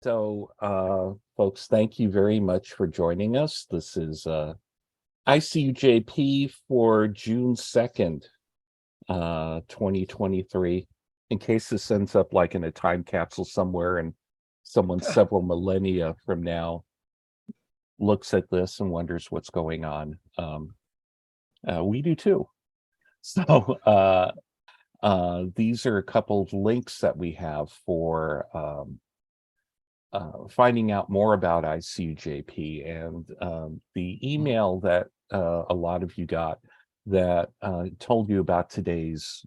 Folks, thank you very much for joining us. This is ICUJP for June 2nd, 2023. In case this ends up like in a time capsule somewhere and someone several millennia from now looks at this and wonders what's going on. We do too. So these are a couple of links that we have for finding out more about ICUJP, and the email that a lot of you got that told you about today's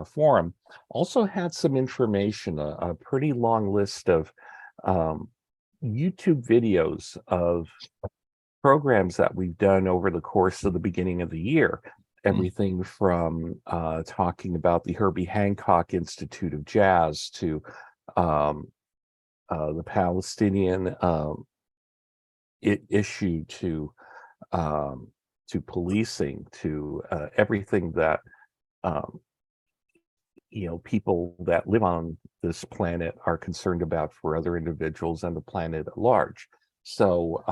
forum also had some information, a pretty long list of YouTube videos of programs that we've done over the course of the beginning of the year. Everything from talking about the Herbie Hancock Institute of Jazz to the Palestinian issue to policing, to everything that people that live on this planet are concerned about for other individuals and the planet at large. So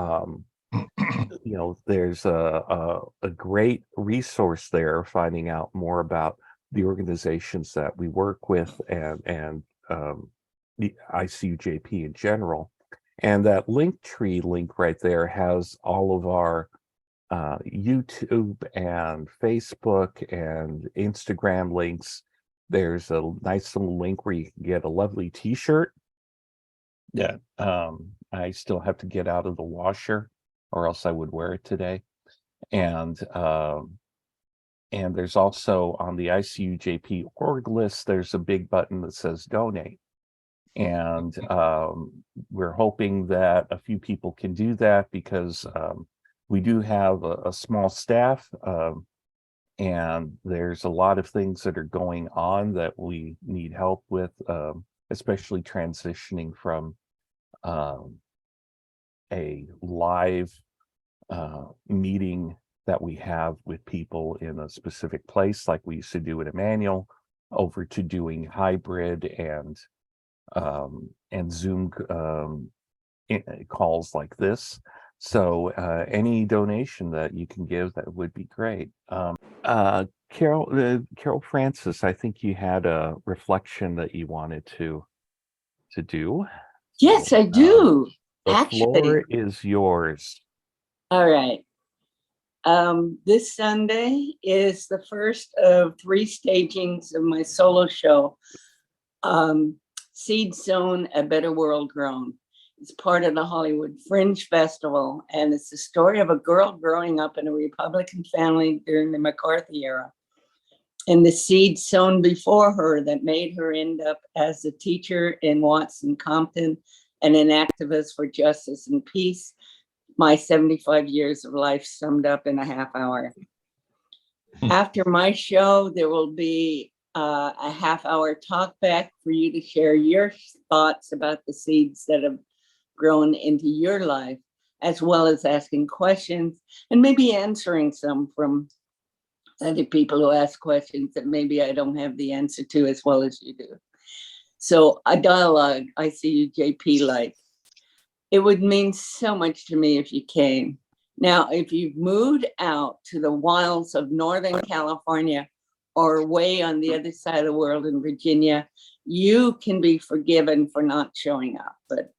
there's a great resource there, finding out more about the organizations that we work with and the ICUJP in general. And that Linktree link right there has all of our YouTube and Facebook and Instagram links. There's a nice little link where you can get a lovely t-shirt that I still have to get out of the washer, or else I would wear it today. And there's also on the ICUJP org list, there's a big button that says donate. And we're hoping that a few people can do that, because we do have a small staff, and there's a lot of things that are going on that we need help with, especially transitioning from a live meeting that we have with people in a specific place, like we used to do at Emmanuel, over to doing hybrid and Zoom calls like this. So any donation that you can give, that would be great. Carol Francis, I think you had a reflection that you wanted to do. Yes, I do. The floor is yours. All right. This Sunday is the first of 3 stagings of my solo show, Seed Sown, A Better World Grown. It's part of the Hollywood Fringe Festival, and it's the story of a girl growing up in a Republican family during the McCarthy era, and the seed sown before her that made her end up as a teacher in Watson, Compton, and an activist for justice and peace. My 75 years of life summed up in a half hour. After my show, there will be a half-hour talk back for you to share your thoughts about the seeds that have grown into your life, as well as asking questions and maybe answering some from other people who ask questions that maybe I don't have the answer to as well as you do. So a dialogue, ICUJP like. It would mean so much to me if you came. Now, if you've moved out to the wilds of Northern California or way on the other side of the world in Virginia, you can be forgiven for not showing up. But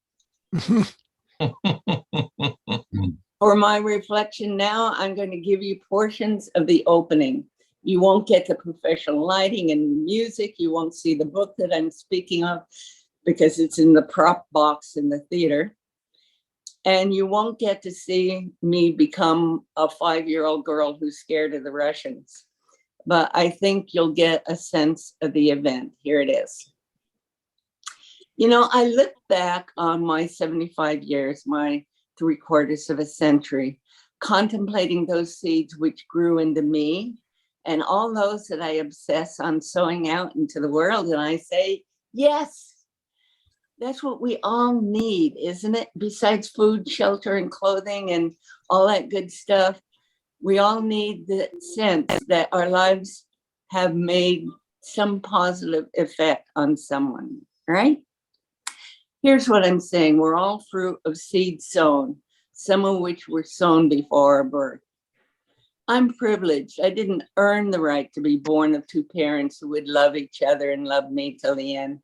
for my reflection now, I'm going to give you portions of the opening. You won't get the professional lighting and music. You won't see the book that I'm speaking of because it's in the prop box in the theater. And you won't get to see me become a 5-year-old girl who's scared of the Russians. But I think you'll get a sense of the event. Here it is. I look back on my 75 years, my 3/4 of a century, contemplating those seeds which grew into me and all those that I obsess on sowing out into the world. And I say, yes. That's what we all need, isn't it? Besides food, shelter, and clothing and all that good stuff, we all need the sense that our lives have made some positive effect on someone, right? Here's what I'm saying. We're all fruit of seeds sown, some of which were sown before our birth. I'm privileged. I didn't earn the right to be born of two parents who would love each other and love me till the end,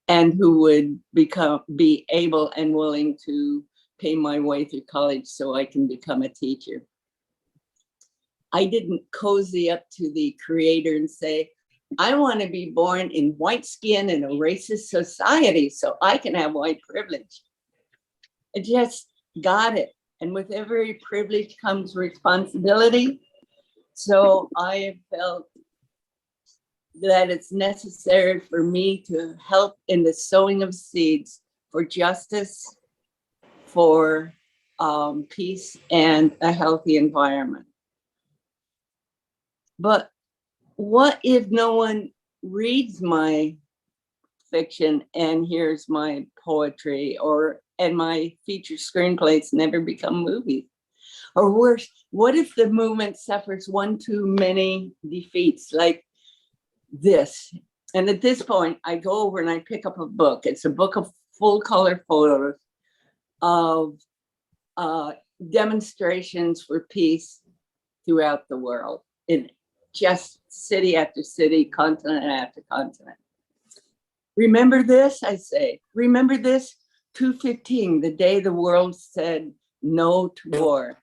and who would be able and willing to pay my way through college so I can become a teacher. I didn't cozy up to the creator and say, I want to be born in white skin in a racist society so I can have white privilege. I just got it. And with every privilege comes responsibility. So I have felt that it's necessary for me to help in the sowing of seeds for justice, for peace, and a healthy environment. But what if no one reads my fiction and hears my poetry, and my feature screenplays never become movies? Or worse, what if the movement suffers one too many defeats like this? And at this point, I go over and I pick up a book. It's a book of full color photos of demonstrations for peace throughout the world, in just city after city, continent after continent. Remember this, I say. Remember this, 2/15, the day the world said no to war.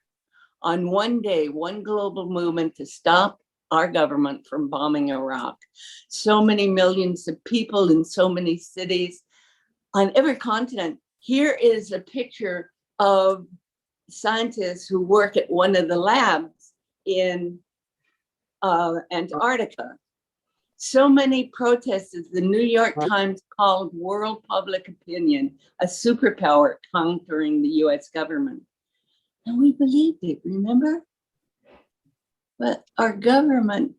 On one day, one global movement to stop our government from bombing Iraq. So many millions of people in so many cities on every continent. Here is a picture of scientists who work at one of the labs in Antarctica. So many protesters, the New York Times called world public opinion a superpower countering the US government. And we believed it, remember? But our government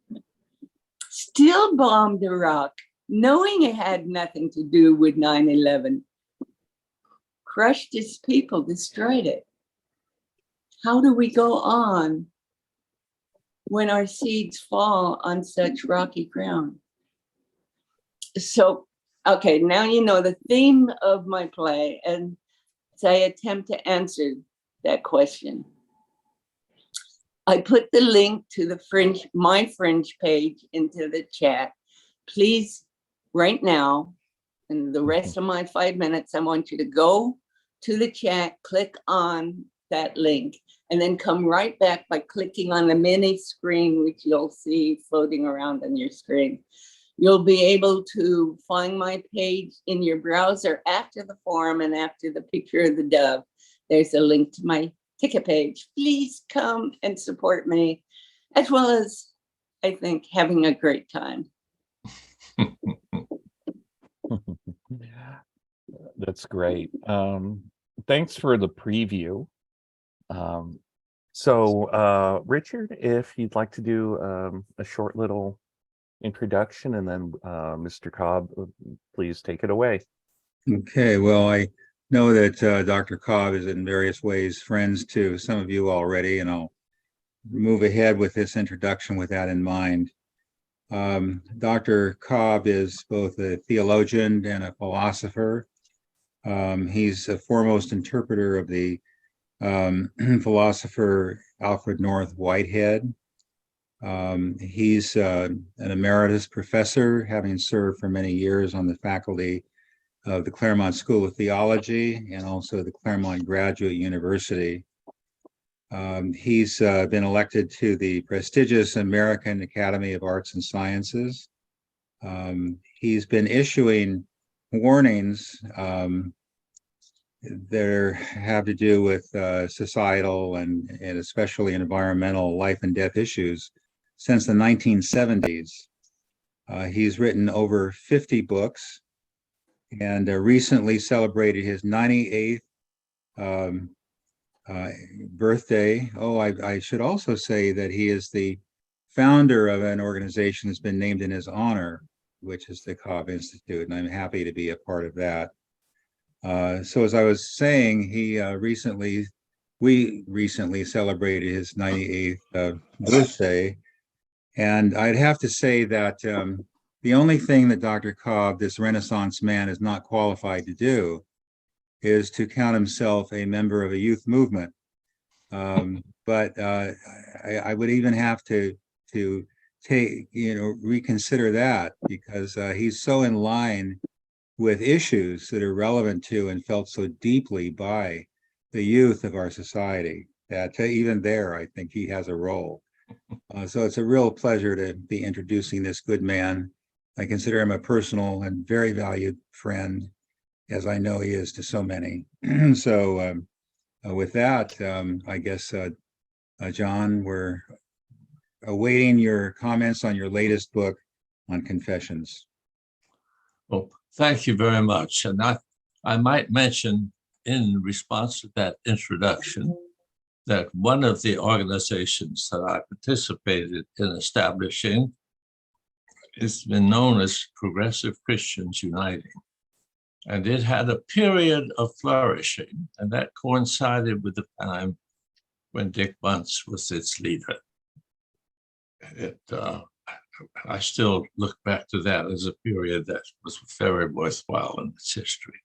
still bombed Iraq, knowing it had nothing to do with 9/11. Crushed its people, destroyed it. How do we go on when our seeds fall on such rocky ground? So, okay, now you know the theme of my play, and so I attempt to answer that question. I put the link to the my Fringe page into the chat. Please, right now, and the rest of my 5 minutes, I want you to go to the chat, click on that link, and then come right back by clicking on the mini screen, which you'll see floating around on your screen. You'll be able to find my page in your browser after the forum and after the picture of the dove. There's a link to my ticket page. Please come and support me, as well as, I think, having a great time. That's great. Thanks for the preview. So Richard, if you'd like to do a short little introduction, and then Mr. Cobb, please take it away. Okay, well, I know that Dr. Cobb is in various ways friends to some of you already, and I'll move ahead with this introduction with that in mind. Dr. Cobb is both a theologian and a philosopher. He's a foremost interpreter of the philosopher Alfred North Whitehead. He's an emeritus professor, having served for many years on the faculty of the Claremont School of Theology and also the Claremont Graduate University. He's been elected to the prestigious American Academy of Arts and Sciences. He's been issuing warnings that have to do with societal and especially environmental life and death issues since the 1970s. He's written over 50 books and recently celebrated his 98th birthday. Oh, I should also say that he is the founder of an organization that's been named in his honor, which is the Cobb Institute, and I'm happy to be a part of that. So as I was saying, we recently celebrated his 98th birthday, and I'd have to say that the only thing that Dr. Cobb, this Renaissance man, is not qualified to do is to count himself a member of a youth movement. But I would even have to take, reconsider that, because he's so in line with issues that are relevant to and felt so deeply by the youth of our society that even there, I think he has a role. So it's a real pleasure to be introducing this good man. I consider him a personal and very valued friend, as I know he is to so many. So with that, I guess, John, we're awaiting your comments on your latest book on confessions. Well, thank you very much. And I might mention in response to that introduction that one of the organizations that I participated in establishing has been known as Progressive Christians Uniting. And it had a period of flourishing, and that coincided with the time when Dick Bunce was its leader. I still look back to that as a period that was very worthwhile in its history.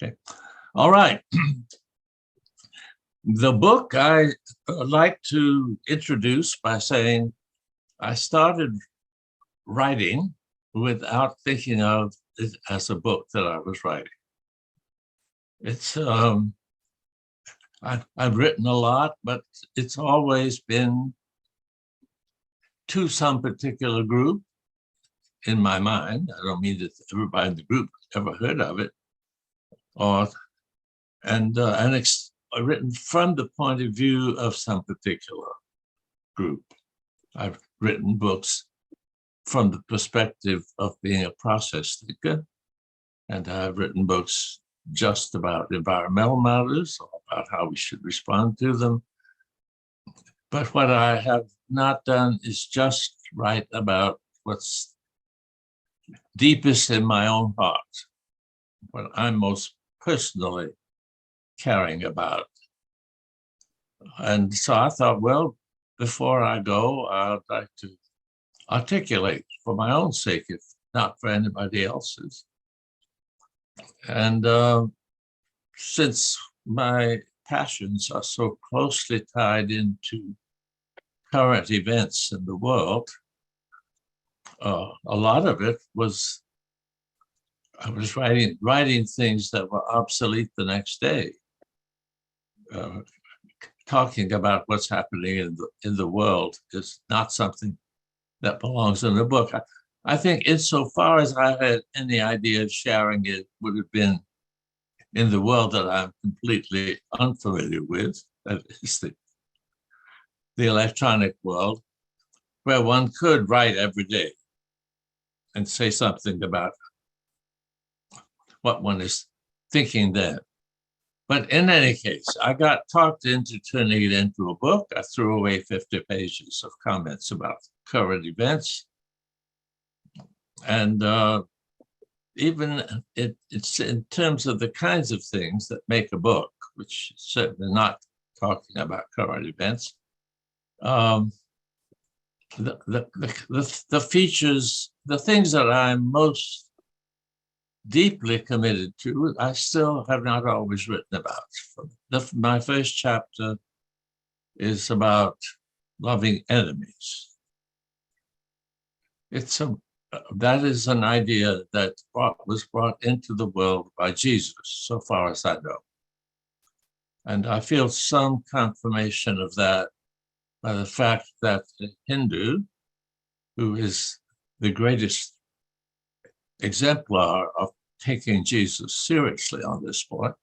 Okay. All right. The book I like to introduce by saying I started writing without thinking of it as a book that I was writing. It's I've written a lot, but it's always been to some particular group in my mind. I don't mean that everybody in the group ever heard of it, written from the point of view of some particular group. I've written books from the perspective of being a process thinker, and I've written books just about environmental matters, or about how we should respond to them. But what I have not done is just write about what's deepest in my own heart, what I'm most personally caring about. And so I thought, well, before I go, I'd like to articulate for my own sake, if not for anybody else's. And since my passions are so closely tied into current events in the world, a lot of it was, I was writing things that were obsolete the next day, talking about what's happening in the world is not something that belongs in the book. I think insofar as I had any idea of sharing it would have been in the world that I'm completely unfamiliar with, that is the electronic world, where one could write every day and say something about what one is thinking then. But in any case, I got talked into turning it into a book. I threw away 50 pages of comments about current events. And even it's in terms of the kinds of things that make a book, which is certainly not talking about current events, the features, the things that I'm most deeply committed to, I still have not always written about. My first chapter is about loving enemies. That is an idea that was brought into the world by Jesus, so far as I know. And I feel some confirmation of that by the fact that a Hindu, who is the greatest exemplar of taking Jesus seriously on this point,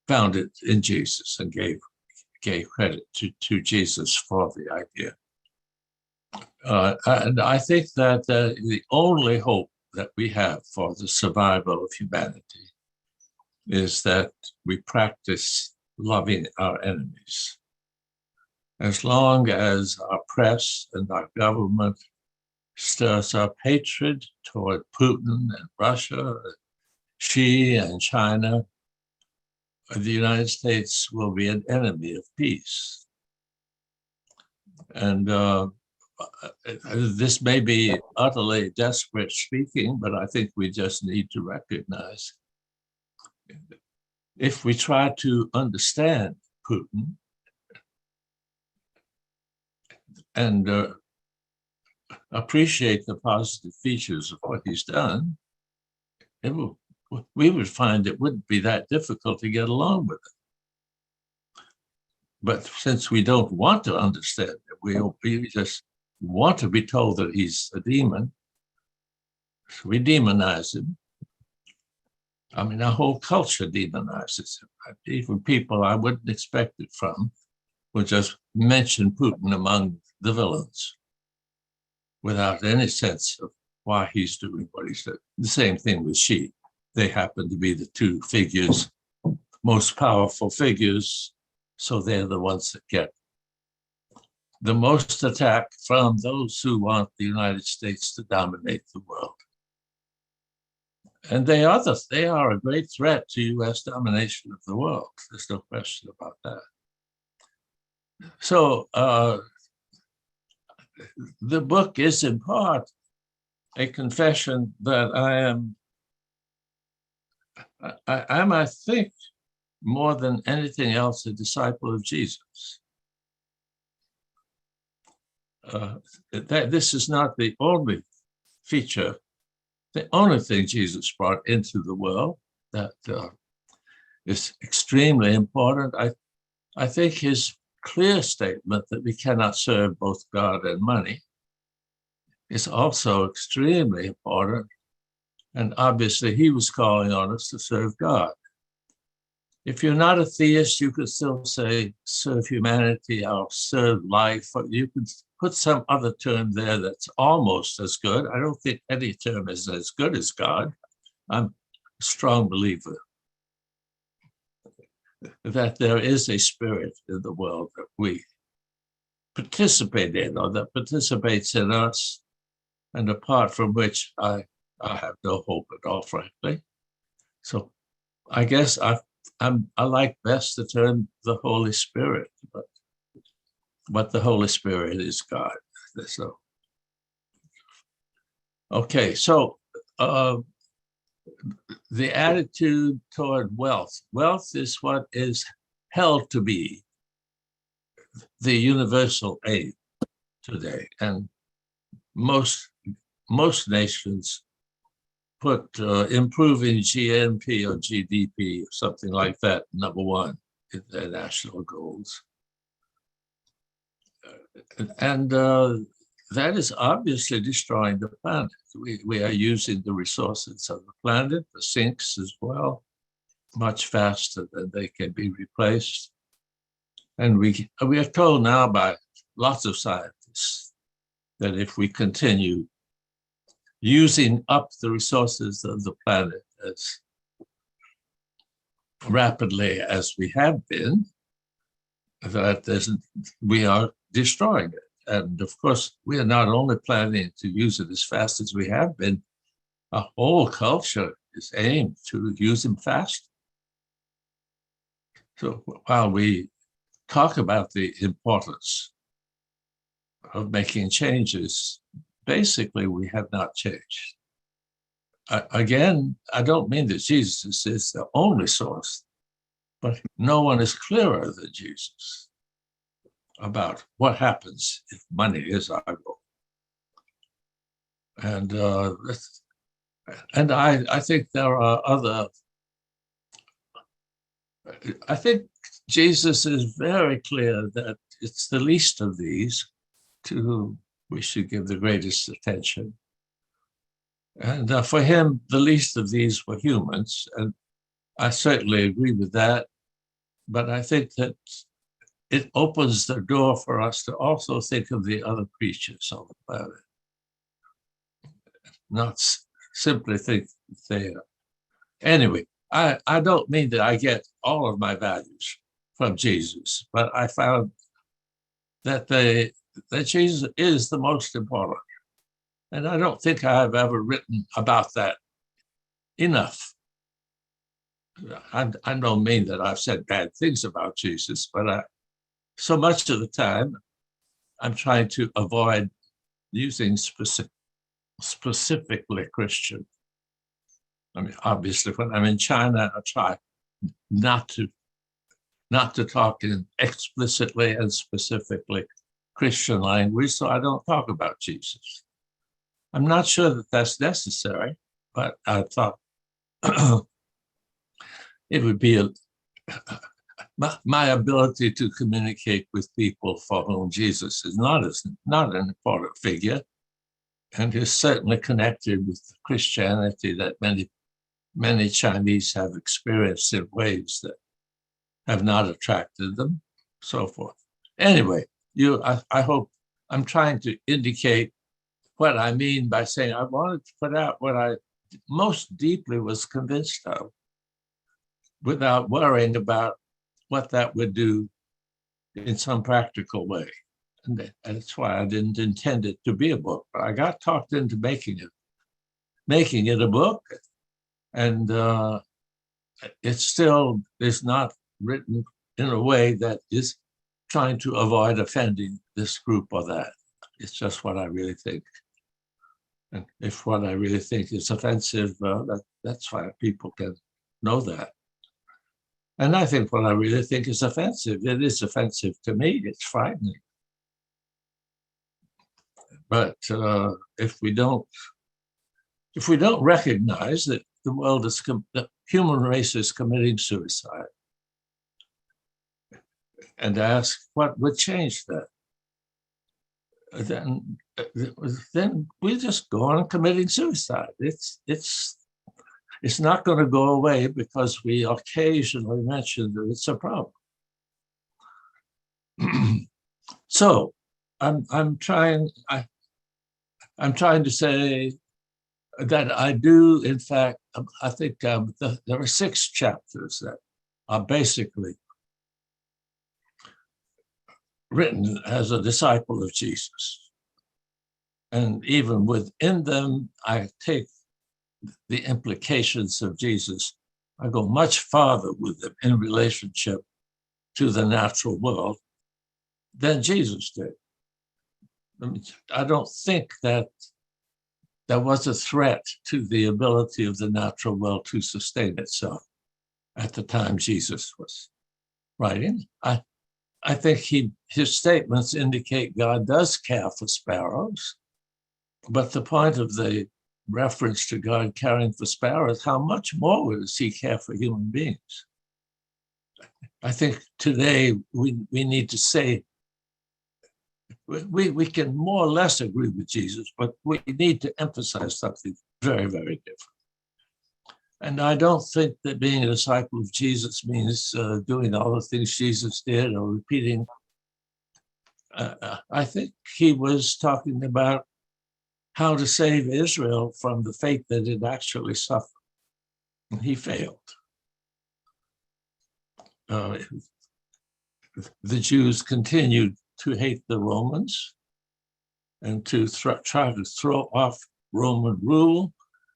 found it in Jesus and gave credit to Jesus for the idea. And I think that the only hope that we have for the survival of humanity is that we practice loving our enemies. As long as our press and our government stirs up hatred toward Putin and Russia, Xi and China, the United States will be an enemy of peace. And this may be utterly desperate speaking, but I think we just need to recognize if we try to understand Putin and appreciate the positive features of what he's done, we would find it wouldn't be that difficult to get along with it. But since we don't want to understand it, we just want to be told that he's a demon, so we demonize him. I mean, our whole culture demonizes him. Even people I wouldn't expect it from would just mention Putin among the villains without any sense of why he's doing what he's doing. The same thing with Xi. They happen to be the two figures, most powerful figures, so they're the ones that get the most attack from those who want the United States to dominate the world. And they are a great threat to US domination of the world. There's no question about that. So the book is in part a confession that I think, more than anything else, a disciple of Jesus. That this is not the only feature, the only thing Jesus brought into the world that is extremely important. I think his clear statement that we cannot serve both God and money is also extremely important. And obviously, he was calling on us to serve God. If you're not a theist, you could still say, serve humanity or serve life. Or you could put some other term there that's almost as good. I don't think any term is as good as God. I'm a strong believer that there is a spirit in the world that we participate in, or that participates in us, and apart from which I have no hope at all, frankly. So I guess I like best the term the Holy Spirit, but the Holy Spirit is God. So, okay, so the attitude toward wealth. Wealth is what is held to be the universal aim today, and most nations put improving GNP or GDP or something like that, number one, in their national goals. And that is obviously destroying the planet. We are using the resources of the planet, the sinks as well, much faster than they can be replaced. And we are told now by lots of scientists that if we continue using up the resources of the planet as rapidly as we have been, that we are destroying it. And of course, we are not only planning to use it as fast as we have been, our whole culture is aimed to use them fast. So while we talk about the importance of making changes, basically we have not changed. Again, I don't mean that Jesus is the only source, but no one is clearer than Jesus about what happens if money is our goal. And I think there are other. I think Jesus is very clear that it's the least of these to whom we should give the greatest attention. And for him, the least of these were humans. And I certainly agree with that. But I think that it opens the door for us to also think of the other creatures on the planet. Not simply think they are. Anyway, I don't mean that I get all of my values from Jesus, but I found that Jesus is the most important. And I don't think I've ever written about that enough. I don't mean that I've said bad things about Jesus, but so much of the time, I'm trying to avoid using specifically Christian. I mean, obviously, when I'm in China, I try not to talk in explicitly and specifically Christian language, so I don't talk about Jesus. I'm not sure that that's necessary, but I thought it would be my ability to communicate with people for whom Jesus is not an important figure, and is certainly connected with Christianity that many Chinese have experienced in ways that have not attracted them, so forth. Anyway, I hope I'm trying to indicate what I mean by saying I wanted to put out what I most deeply was convinced of without worrying about what that would do in some practical way. And that's why I didn't intend it to be a book, but I got talked into making it a book. And it still is not written in a way that is trying to avoid offending this group or that. It's just what I really think. And if what I really think is offensive, that's fine. People can know that. And I think what I really think is offensive, it is offensive to me. It's frightening. But if we don't recognize that the human race is committing suicide, and ask what would change that, then we just go on committing suicide. It's not going to go away because we occasionally mention that it's a problem. So I'm trying to say that I do, in fact, I think there are 6 chapters that are basically written as a disciple of Jesus. And even within them, I take the implications of Jesus. I go much farther with them in relationship to the natural world than Jesus did. I don't think that there was a threat to the ability of the natural world to sustain itself at the time Jesus was writing. I think his statements indicate God does care for sparrows, but the point of the reference to God caring for sparrows, how much more does he care for human beings? I think today we need to say, we can more or less agree with Jesus, but we need to emphasize something very, very different. And I don't think that being a disciple of Jesus means doing all the things Jesus did or repeating. I think he was talking about how to save Israel from the fate that it actually suffered. And he failed. The Jews continued to hate the Romans and to try to throw off Roman rule.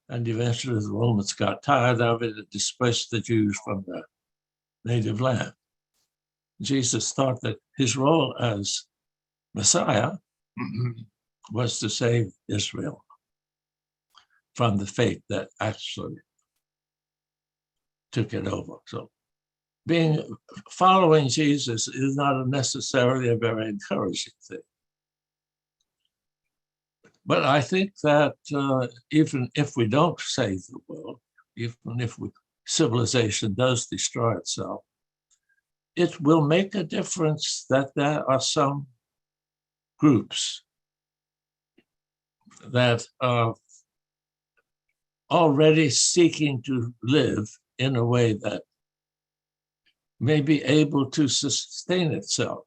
And eventually the Romans got tired of it and dispersed the Jews from their native land. Jesus thought that his role as Messiah was to save Israel from the fate that actually took it over. So following Jesus is not necessarily a very encouraging thing. But I think that even if we don't save the world, even if civilization does destroy itself, it will make a difference that there are some groups that are already seeking to live in a way that may be able to sustain itself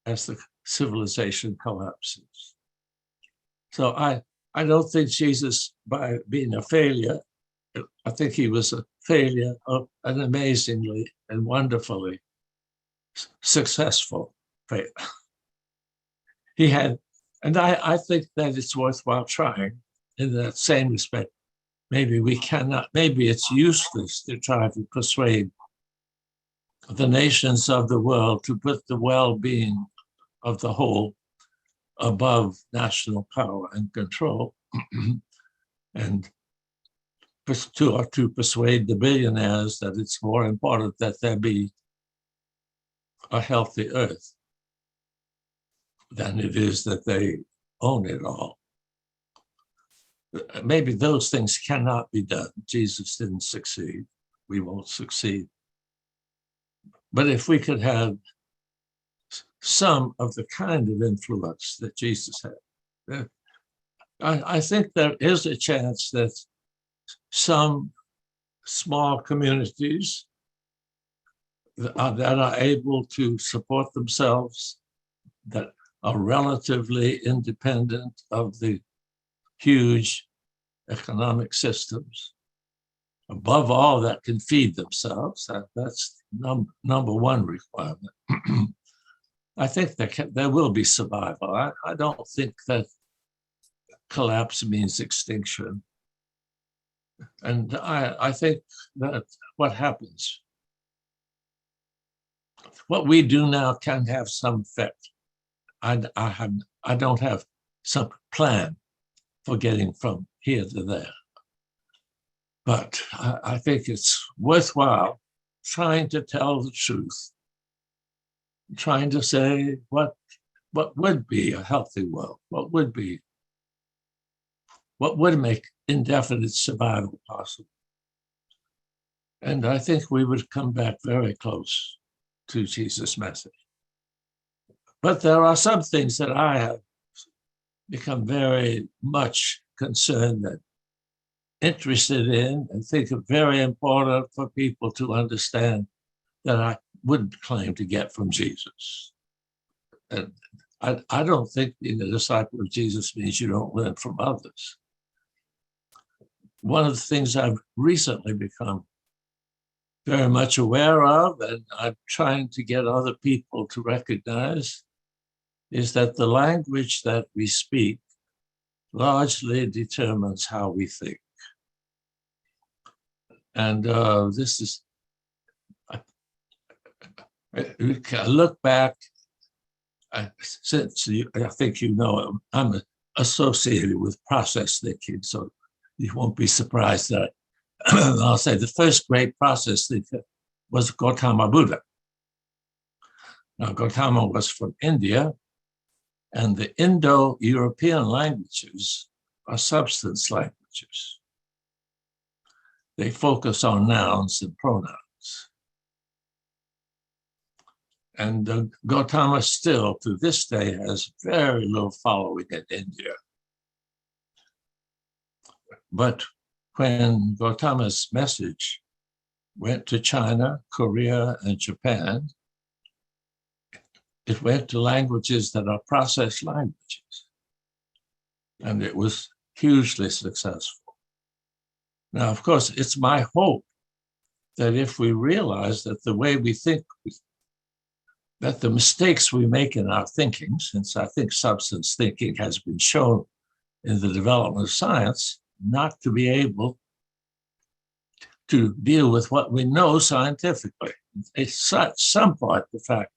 as the civilization collapses. So I don't think Jesus, by being a failure, I think he was a failure of an amazingly and wonderfully successful failure. He had, and I think that it's worthwhile trying in that same respect. Maybe it's useless to try to persuade the nations of the world to put the well-being of the whole above national power and control. And to persuade the billionaires that it's more important that there be a healthy earth than it is that they own it all. Maybe those things cannot be done. Jesus didn't succeed. We won't succeed. But if we could have some of the kind of influence that Jesus had, I think there is a chance that some small communities that are able to support themselves, that are relatively independent of the huge economic systems, above all, that can feed themselves. That's number one requirement. I think there will be survival. I don't think that collapse means extinction. And I think that what happens, what we do now can have some effect. I don't have some plan for getting from here to there. But I think it's worthwhile trying to tell the truth, trying to say what would be a healthy world, what would make indefinite survival possible. And I think we would come back very close to Jesus' message. But there are some things that I have become very much concerned and interested in, and think are very important for people to understand, that I wouldn't claim to get from Jesus. And I don't think being a disciple of Jesus means you don't learn from others. One of the things I've recently become very much aware of, and I'm trying to get other people to recognize, is that the language that we speak largely determines how we think. And this is, I look back, since I think you know, I'm associated with process thinking, so you won't be surprised that I'll say the first great process thinker was Gautama Buddha. Now, Gautama was from India, and the Indo-European languages are substance languages. They focus on nouns and pronouns. And Gautama still, to this day, has very little following in India. But when Gautama's message went to China, Korea, and Japan, it went to languages that are process languages. And it was hugely successful. Now, of course, it's my hope that if we realize that the way we think, that the mistakes we make in our thinking, since I think substance thinking has been shown in the development of science not to be able to deal with what we know scientifically. It's some part the fact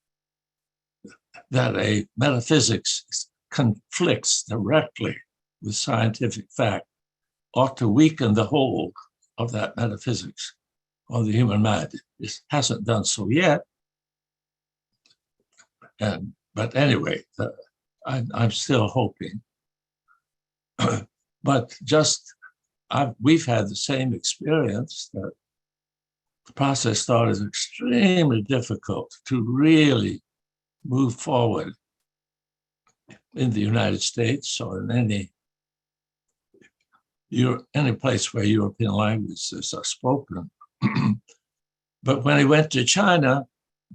that a metaphysics conflicts directly with scientific fact ought to weaken the hold of that metaphysics on the human mind. It hasn't done so yet. But anyway, I'm still hoping. But we've had the same experience, that the process thought is extremely difficult to really move forward in the United States or in any place where European languages are spoken. But when he went to China,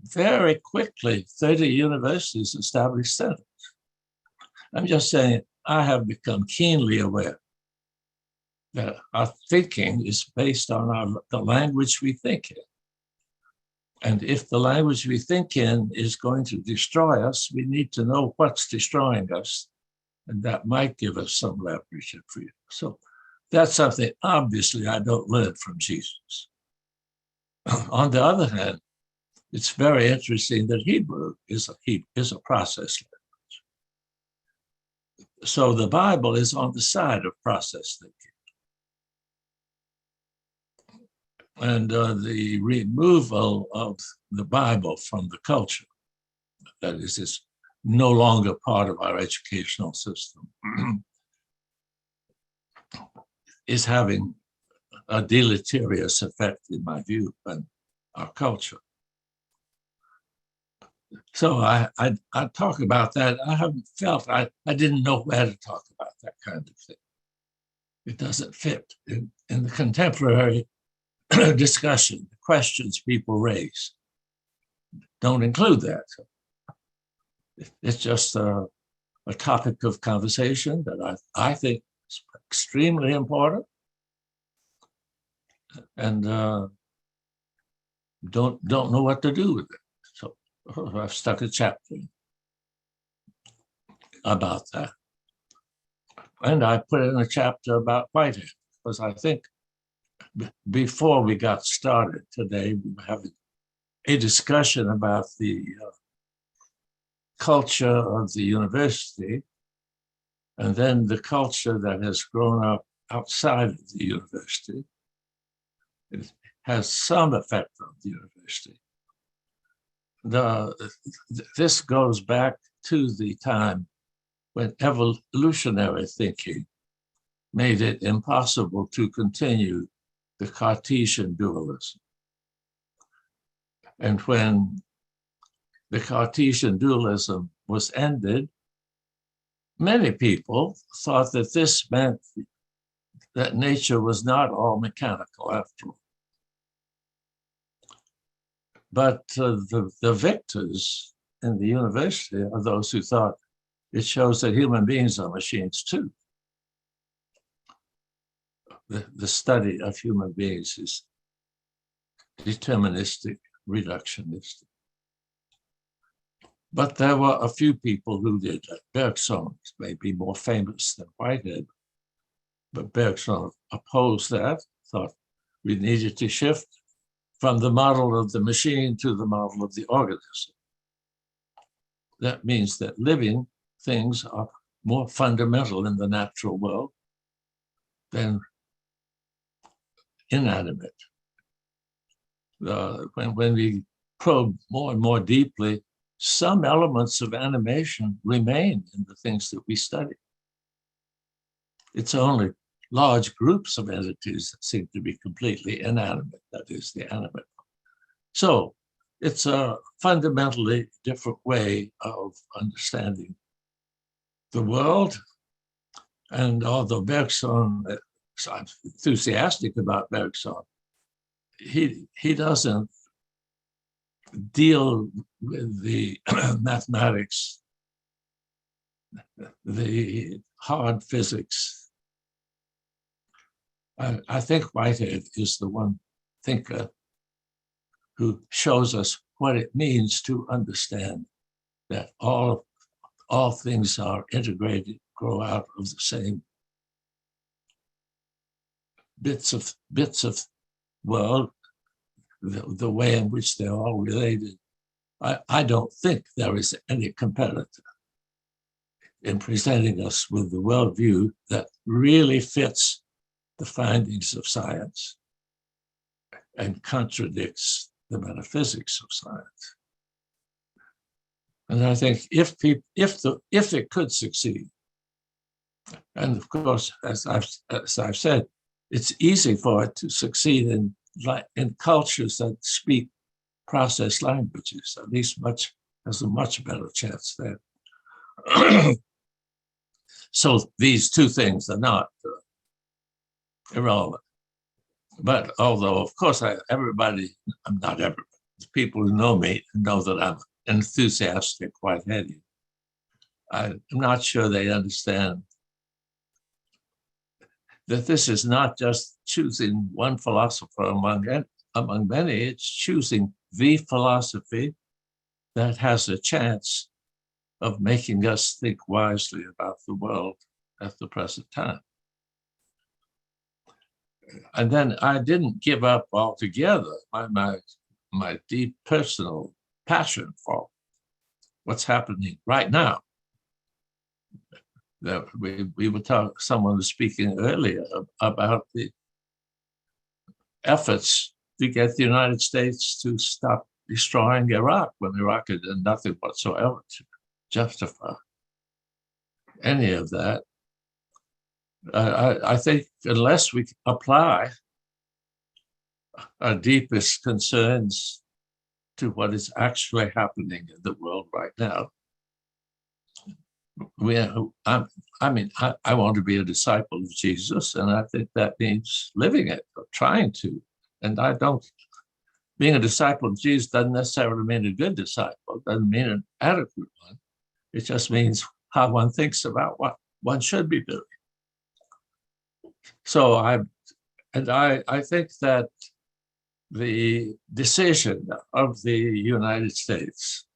very quickly, 30 universities established centers. I'm just saying, I have become keenly aware that our thinking is based on the language we think in. And if the language we think in is going to destroy us, we need to know what's destroying us. And that might give us some leverage and freedom. So that's something, obviously, I don't learn from Jesus. On the other hand, it's very interesting that Hebrew is a process language. So the Bible is on the side of process thinking. and the removal of the Bible from the culture. That is, it's no longer part of our educational system, is having a deleterious effect, in my view, on our culture. So I talk about that. I haven't felt, I didn't know where to talk about that kind of thing. It doesn't fit in the contemporary discussion. The questions people raise don't include that. It's just a topic of conversation that I think is extremely important, and don't know what to do with it. So I've stuck a chapter about that. And I put in a chapter about Whitehead, because I think before we got started today, we were having a discussion about the culture of the university, and then the culture that has grown up outside of the university. It has some effect on the university. This goes back to the time when evolutionary thinking made it impossible to continue the Cartesian dualism. And when the Cartesian dualism was ended, many people thought that this meant that nature was not all mechanical after all. But the victors in the university are those who thought it shows that human beings are machines too. The study of human beings is deterministic, reductionistic. But there were a few people who did. Bergson may be more famous than Whitehead, but Bergson opposed that, thought we needed to shift from the model of the machine to the model of the organism. That means that living things are more fundamental in the natural world than inanimate. When we probe more and more deeply, some elements of animation remain in the things that we study. It's only large groups of entities that seem to be completely inanimate, that is, the animate. So it's a fundamentally different way of understanding the world. And although Bergson, I'm enthusiastic about Bergson, he doesn't deal with the mathematics, the hard physics. I think Whitehead is the one thinker who shows us what it means to understand that all things are integrated, grow out of the same bits of world, the way in which they're all related. I don't think there is any competitor in presenting us with the worldview that really fits the findings of science and contradicts the metaphysics of science. And I think if it could succeed, and of course, as I've said, it's easy for it to succeed in cultures that speak process languages. At least has a much better chance there. So these two things are not irrelevant. But although, of course, I'm not everybody, people who know me know that I'm enthusiastic, Whiteheadian. I'm not sure they understand that this is not just choosing one philosopher among many, it's choosing the philosophy that has a chance of making us think wisely about the world at the present time. And then I didn't give up altogether my deep personal passion for what's happening right now. We were someone was speaking earlier about the efforts to get the United States to stop destroying Iraq when Iraq had done nothing whatsoever to justify any of that. I think unless we apply our deepest concerns to what is actually happening in the world right now, I want to be a disciple of Jesus, and I think that means living it, or trying to. And being a disciple of Jesus doesn't necessarily mean a good disciple, doesn't mean an adequate one. It just means how one thinks about what one should be doing. So I think that the decision of the United States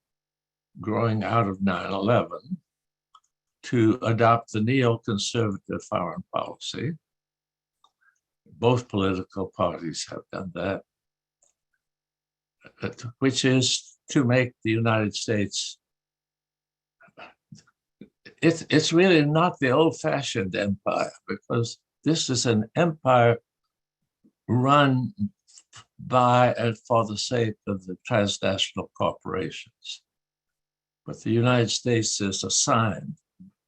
growing out of 9/11 to adopt the neoconservative foreign policy, both political parties have done that, which is to make the United States, it's really not the old-fashioned empire, because this is an empire run by and for the sake of the transnational corporations. But the United States is assigned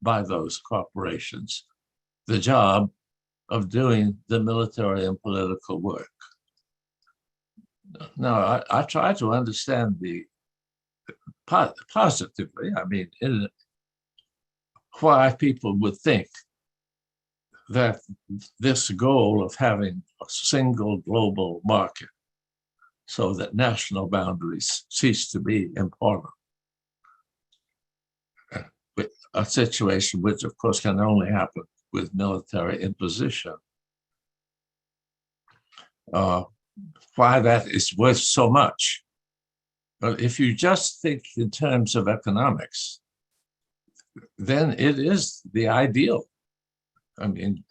by those corporations the job of doing the military and political work. Now, I try to understand positively, why people would think that this goal of having a single global market so that national boundaries cease to be important, a situation which, of course, can only happen with military imposition. Why that is worth so much. But if you just think in terms of economics, then it is the ideal. I mean,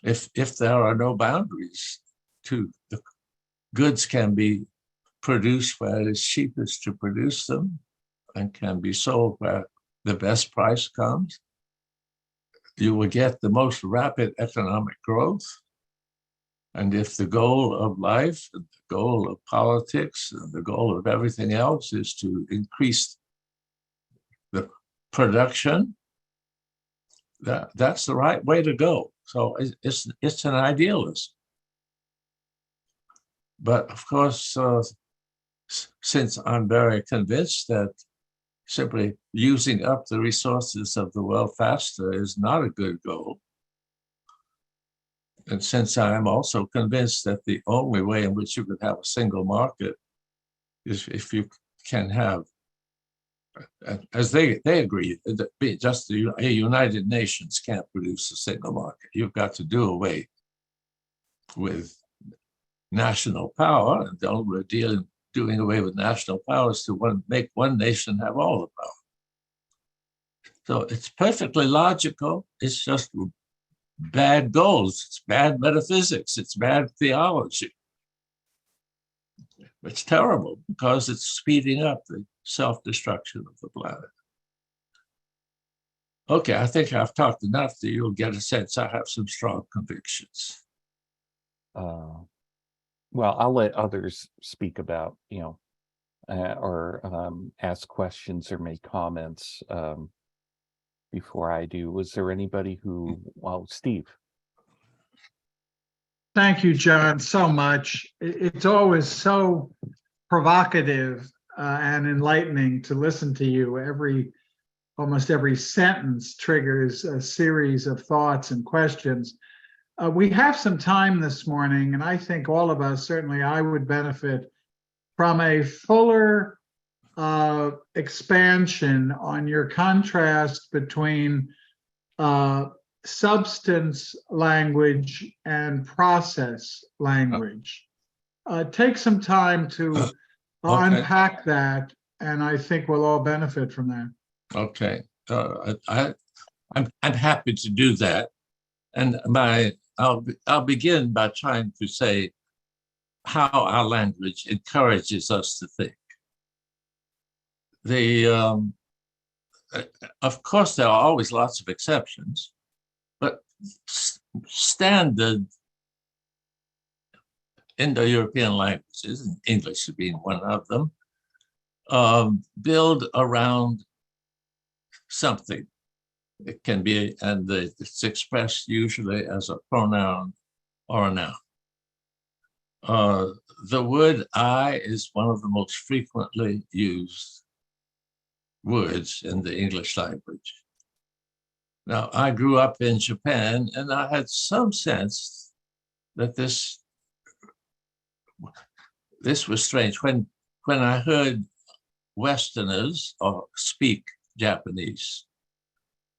if there are no boundaries to the goods can be produced where it is cheapest to produce them and can be sold where the best price comes, you will get the most rapid economic growth. And if the goal of life, and the goal of politics, and the goal of everything else is to increase the production, that's the right way to go. So it's an idealism. But of course, since I'm very convinced that simply using up the resources of the world faster is not a good goal, and since I am also convinced that the only way in which you could have a single market is if you can have, as they agree, that just the United Nations can't produce a single market. You've got to do away with national power, and the only way of doing away with national power is to make one nation have all the power. So it's perfectly logical. It's just bad goals. It's bad metaphysics. It's bad theology. It's terrible because it's speeding up the self-destruction of the planet. Okay, I think I've talked enough that you'll get a sense I have some strong convictions. Well, I'll let others speak about, or ask questions or make comments before I do. Was there anybody who, well, Steve? Thank you, John, so much. It's always so provocative and enlightening to listen to you. Almost every sentence triggers a series of thoughts and questions. We have some time this morning, and I think all of us, certainly I would benefit from a fuller expansion on your contrast between substance language and process language. Take some time to unpack that, and I think we'll all benefit from that. Okay, I'm happy to do that, and I'll begin by trying to say how our language encourages us to think. Of course, there are always lots of exceptions, but standard Indo-European languages, and English being one of them, build around something. It can be, and it's expressed usually as a pronoun or a noun. The word I is one of the most frequently used words in the English language. Now, I grew up in Japan, and I had some sense that this was strange. When I heard Westerners speak Japanese,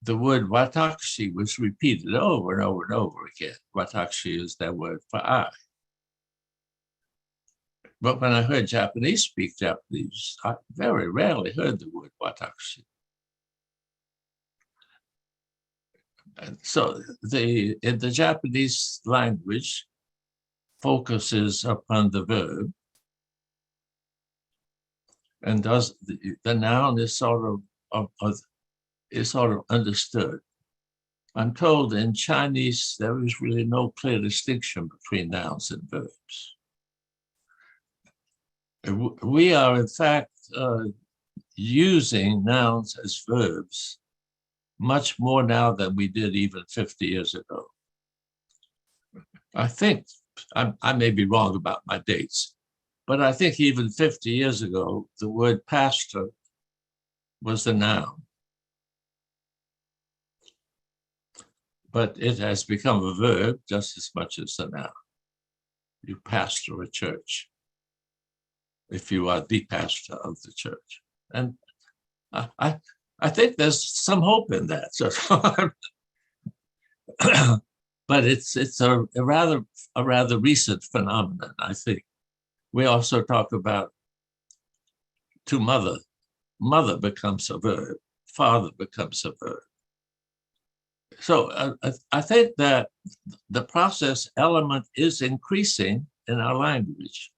the word watashi was repeated over and over and over again. Watashi is that word for I. But when I heard Japanese speak Japanese, I very rarely heard the word watashi. And so in the Japanese language focuses upon the verb, and does the noun is sort of understood. I'm told in Chinese there is really no clear distinction between nouns and verbs. We are in fact using nouns as verbs much more now than we did even 50 years ago. I think, I may be wrong about my dates, but I think even 50 years ago, the word pastor was a noun. But it has become a verb just as much as a noun. You pastor a church if you are the pastor of the church. And I think there's some hope in that. So, but it's a rather recent phenomenon, I think. We also talk about to mother. Mother becomes a verb. Father becomes a verb. So I think that the process element is increasing in our language,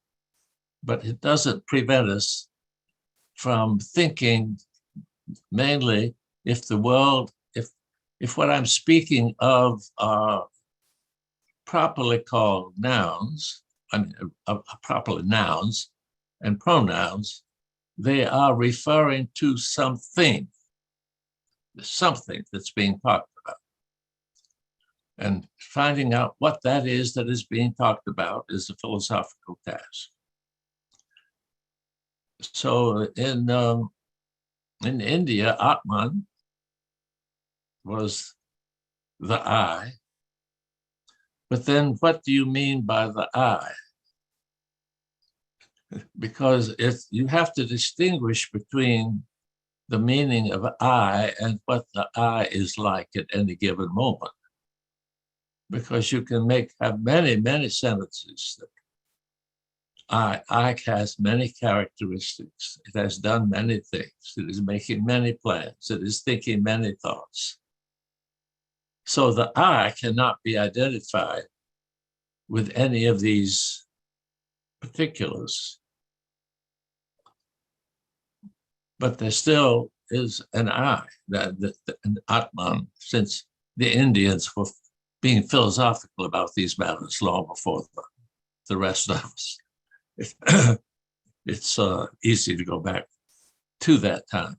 but it doesn't prevent us from thinking mainly if the world, if what I'm speaking of are properly called nouns, properly nouns and pronouns, they are referring to something that's being talked about. And finding out what that is being talked about is a philosophical task. So in India, Atman was the I. But then what do you mean by the I? Because if you have to distinguish between the meaning of I and what the I is like at any given moment. Because you can have many, many sentences that I has many characteristics. It has done many things. It is making many plans. It is thinking many thoughts. So the I cannot be identified with any of these particulars. But there still is an I, an Atman, since the Indians were being philosophical about these matters long before the rest of us. It's easy to go back to that time.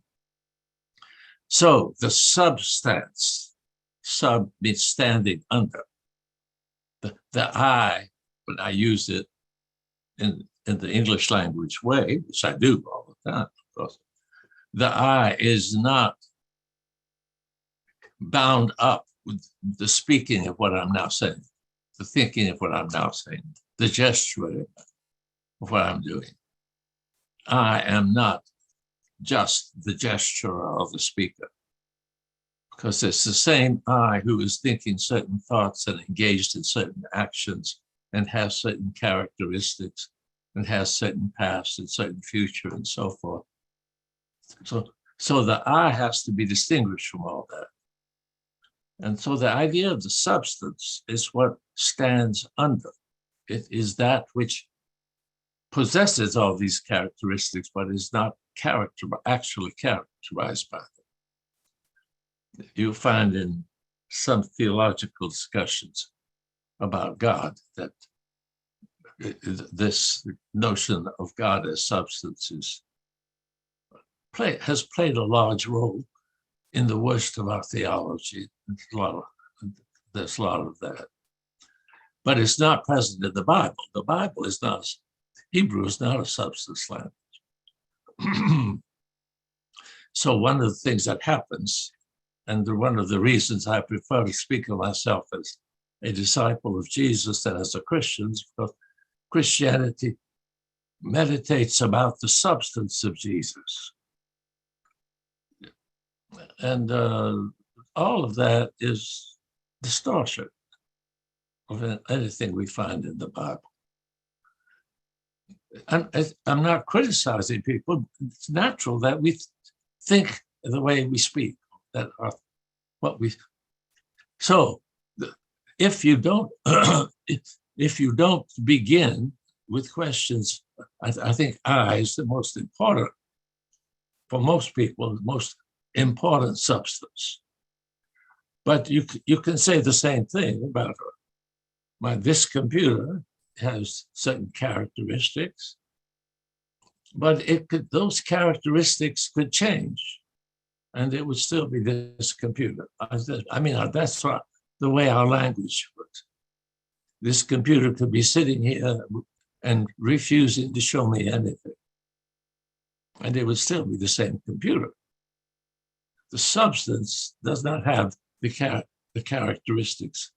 So the substance, sub means standing under. The I, when I use it in the English language way, which I do all the time, of course, the I is not bound up with the speaking of what I'm now saying, the thinking of what I'm now saying, the gesturing of what I'm doing. I am not just the gesturer of the speaker, because it's the same I who is thinking certain thoughts and engaged in certain actions and has certain characteristics and has certain past and certain future and so forth. So the I has to be distinguished from all that. And so the idea of the substance is what stands under. It is that which possesses all these characteristics, but is not actually characterized by them. You find in some theological discussions about God that this notion of God as substances has played a large role in the worst of our theology. There's a lot of that. But it's not present in the Bible. The Bible is not, Hebrew is not a substance language. So one of the things that happens, and one of the reasons I prefer to speak of myself as a disciple of Jesus than as a Christian, is because Christianity meditates about the substance of Jesus. And all of that is distortion of anything we find in the Bible. I'm not criticizing people. It's natural that we think the way we speak, that are what we. So, if you don't, if you don't begin with questions, I think I is the most important for most people, the most important substance. But you can say the same thing about this computer has certain characteristics, but those characteristics could change, and it would still be this computer. I mean, that's the way our language works. This computer could be sitting here and refusing to show me anything, and it would still be the same computer. The substance does not have the characteristics.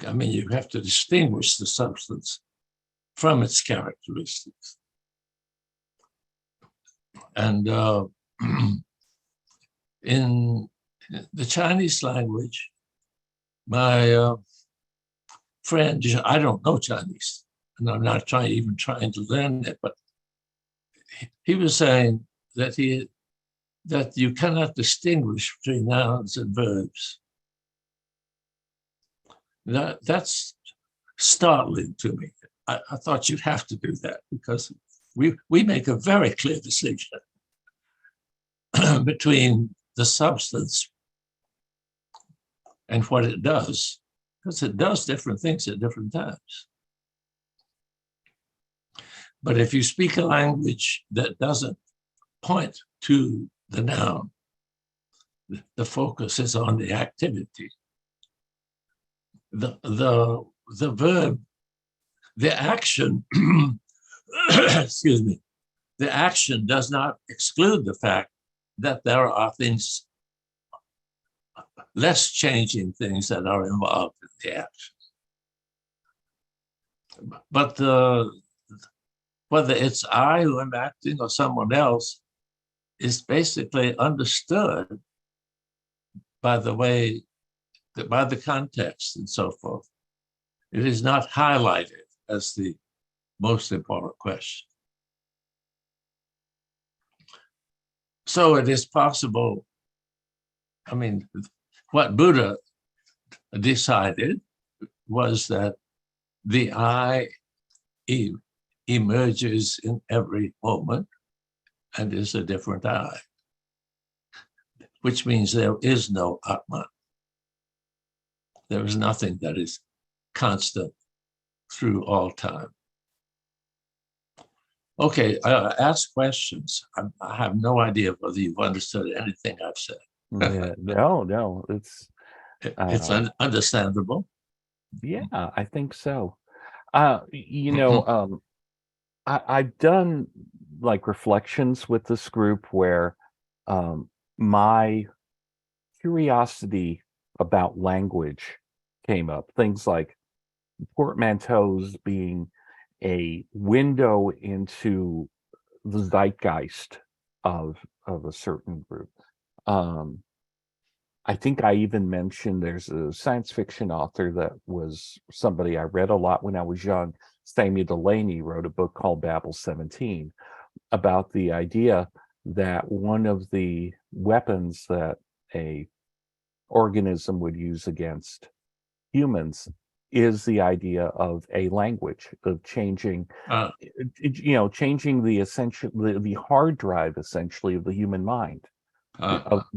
I mean, you have to distinguish the substance from its characteristics. And in the Chinese language, my friend, I don't know Chinese, and I'm not even trying to learn it, but he was saying that you cannot distinguish between nouns and verbs. That's startling to me. I thought you'd have to do that because we make a very clear distinction between the substance and what it does, because it does different things at different times. But if you speak a language that doesn't point to the noun, the focus is on the activity. The verb, the action, excuse me, the action does not exclude the fact that there are things, less changing things that are involved in the action. But whether it's I who am acting or someone else is basically understood by the way, by the context and so forth. It is not highlighted as the most important question. So it is possible, I mean, what Buddha decided was that the I emerges in every moment and is a different I, which means there is no Atman. There is nothing that is constant through all time. Okay, ask questions. I have no idea whether you've understood anything I've said. Yeah, no, it's understandable. Yeah, I think so. I've done like reflections with this group where my curiosity about language came up. Things like portmanteaus being a window into the zeitgeist of a certain group. I think I even mentioned there's a science fiction author that was somebody I read a lot when I was young. Samuel Delany wrote a book called Babel 17 about the idea that one of the weapons that a organism would use against humans is the idea of a language, of changing, changing the essential, the hard drive essentially of the human mind,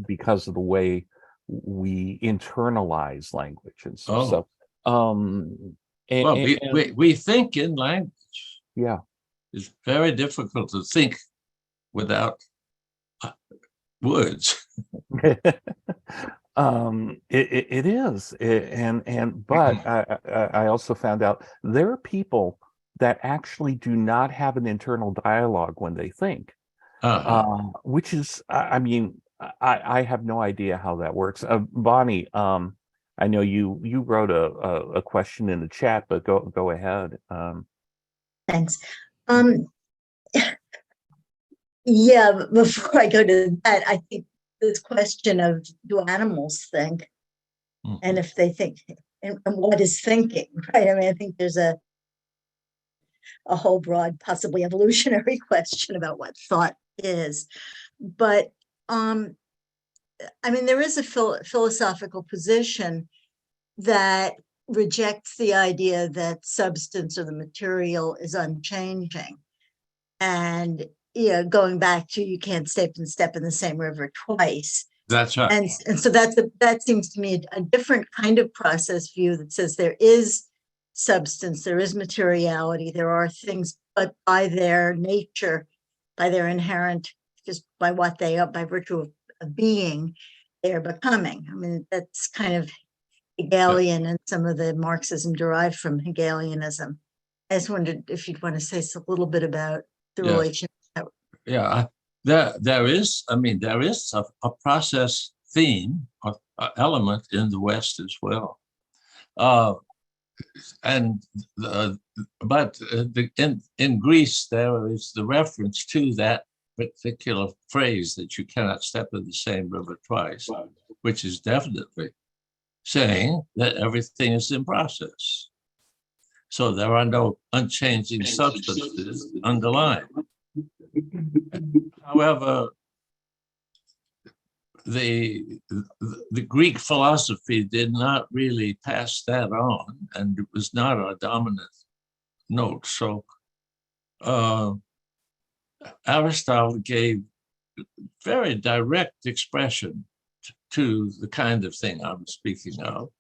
because of the way we internalize language and stuff. Well, we think in language. yeah. It's very difficult to think without words. It is, but I also found out there are people that actually do not have an internal dialogue when they think, which is, I mean, I have no idea how that works. Bonnie, I know you wrote a question in the chat, but go ahead. Thanks. Yeah, before I go to that, I think this question of do animals think, and if they think, and what is thinking, right? I mean, I think there's a whole broad, possibly evolutionary question about what thought is. But I mean, there is a philosophical position that rejects the idea that substance or the material is unchanging. And going back to you can't step in the same river twice. That's right. And so that seems to me a different kind of process view that says there is substance, there is materiality, there are things, but by their nature, by their inherent, just by what they are, by virtue of being, they're becoming. I mean, that's kind of Hegelian, and some of the Marxism derived from Hegelianism. I just wondered if you'd want to say a little bit about the relation. Yeah, there is a process theme, element in the West as well. But in Greece, there is the reference to that particular phrase that you cannot step in the same river twice, which is definitely saying that everything is in process. So there are no unchanging substances underlying. However, the Greek philosophy did not really pass that on, and it was not a dominant note. So Aristotle gave very direct expression to the kind of thing I was speaking of,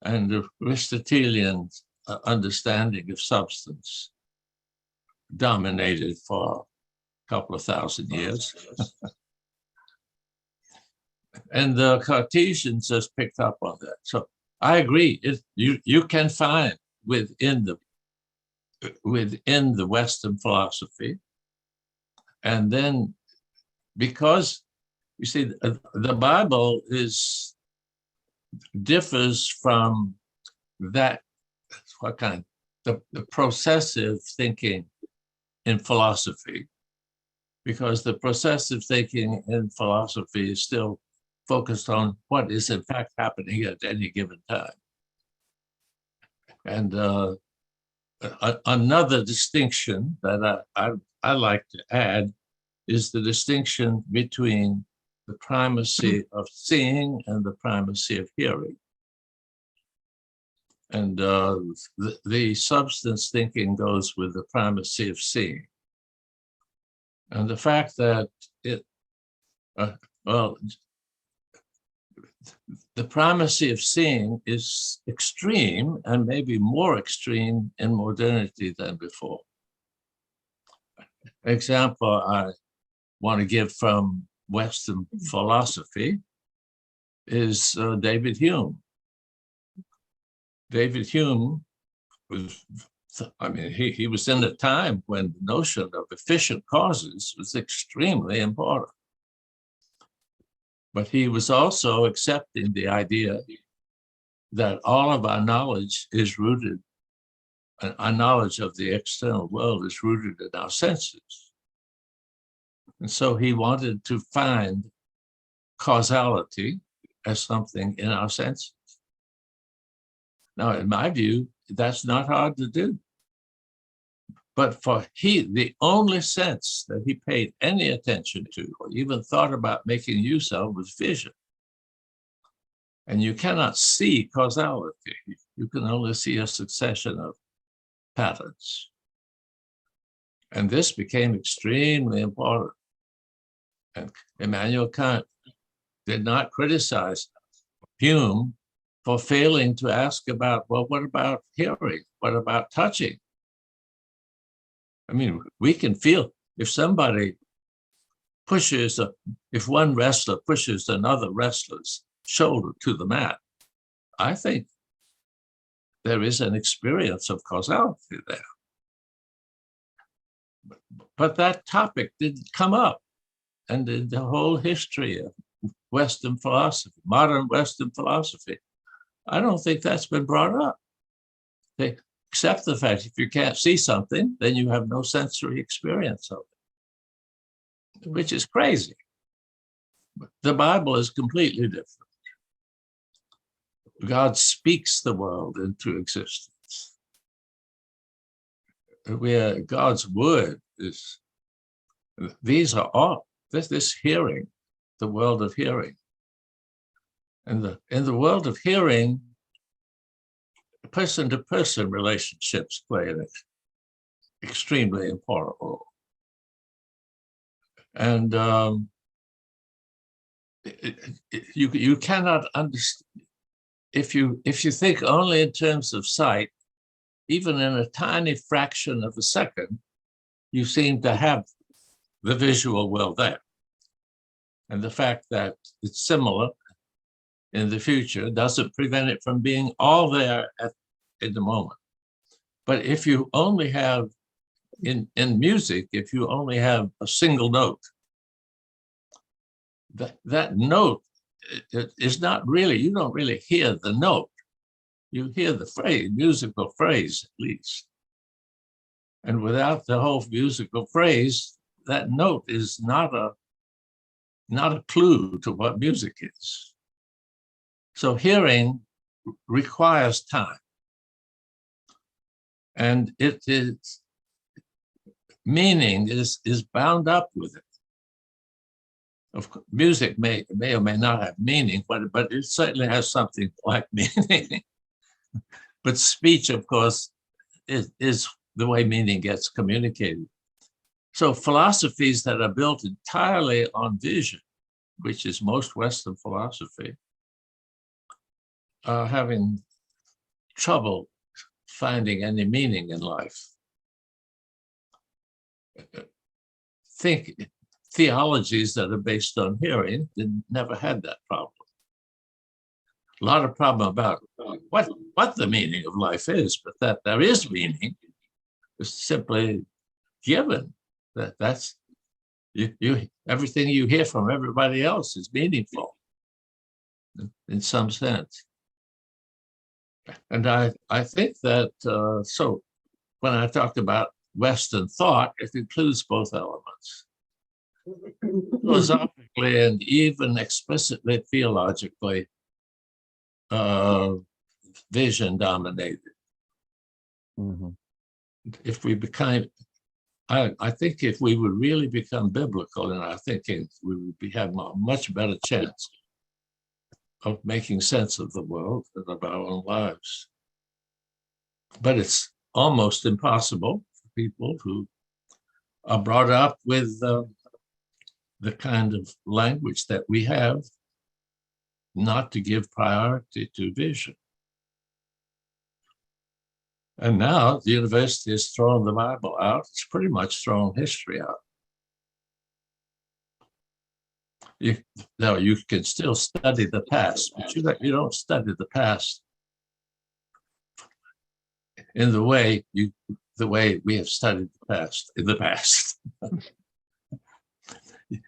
and the Aristotelian understanding of substance dominated for a couple of thousand years. And the Cartesians just picked up on that. So I agree. You can find within the Western philosophy, and then because you see the Bible differs from that, what kind, the processive thinking in philosophy, because the processive thinking in philosophy is still focused on what is in fact happening at any given time. And another distinction that I like to add is the distinction between the primacy of seeing and the primacy of hearing. And the substance thinking goes with the primacy of seeing. And the fact that the primacy of seeing is extreme, and maybe more extreme in modernity than before. Example I want to give from Western philosophy is David Hume. David Hume was, I mean, he was in a time when the notion of efficient causes was extremely important. But he was also accepting the idea that all of our knowledge is rooted, our knowledge of the external world is rooted in our senses. And so he wanted to find causality as something in our senses. Now, in my view, that's not hard to do. But for the only sense that he paid any attention to, or even thought about making use of, was vision. And you cannot see causality. You can only see a succession of patterns. And this became extremely important. And Immanuel Kant did not criticize Hume for failing to ask about, well, what about hearing? What about touching? I mean, we can feel if somebody pushes, if one wrestler pushes another wrestler's shoulder to the mat, I think there is an experience of causality there. But that topic didn't come up. And in the whole history of Western philosophy, modern Western philosophy, I don't think that's been brought up. They accept the fact if you can't see something, then you have no sensory experience of it, which is crazy. The Bible is completely different. God speaks the world into existence. God's word is, these are all, this hearing, the world of hearing. And in the world of hearing, person-to-person relationships play an extremely important role. And you cannot understand, if you think only in terms of sight, even in a tiny fraction of a second, you seem to have the visual world there. And the fact that it's similar in the future doesn't prevent it from being all there in the moment. But if you only have, in music, if you only have a single note, that note is not really, you don't really hear the note. You hear the phrase, musical phrase at least. And without the whole musical phrase, that note is not a clue to what music is. So hearing requires time. And it is, meaning is bound up with it. Of course, music may or may not have meaning, but it certainly has something like meaning. But speech, of course, is the way meaning gets communicated. So philosophies that are built entirely on vision, which is most Western philosophy, are having trouble finding any meaning in life. Think theologies that are based on hearing never had that problem. A lot of problem about what the meaning of life is, but that there is meaning is simply given. That's you everything you hear from everybody else is meaningful in some sense. And I think that so when I talked about Western thought, it includes both elements. Philosophically and even explicitly theologically, vision dominated. Mhm. If we became, I think if we would really become biblical in our thinking, we would have a much better chance of making sense of the world and of our own lives. But it's almost impossible for people who are brought up with the kind of language that we have not to give priority to vision. And now the university has thrown the Bible out. It's pretty much thrown history out. You can still study the past, but you don't study the past in the way we have studied the past in the past.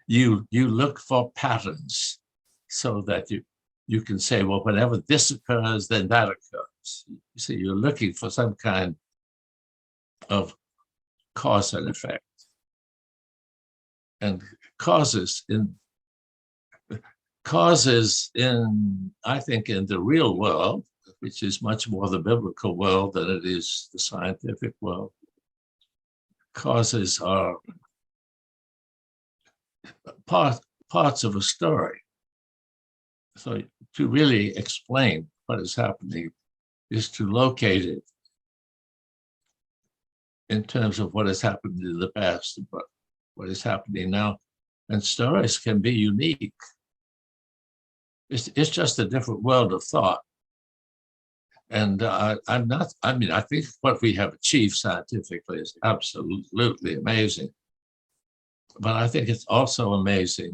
You look for patterns so that you can say, well, whenever this occurs, then that occurs. You see, you're looking for some kind of cause and effect. And causes in, I think, in the real world, which is much more the biblical world than it is the scientific world, causes are parts of a story. So to really explain what is happening is to locate it in terms of what has happened in the past and what is happening now. And stories can be unique. It's just a different world of thought. And I'm not, I mean, I think what we have achieved scientifically is absolutely amazing. But I think it's also amazing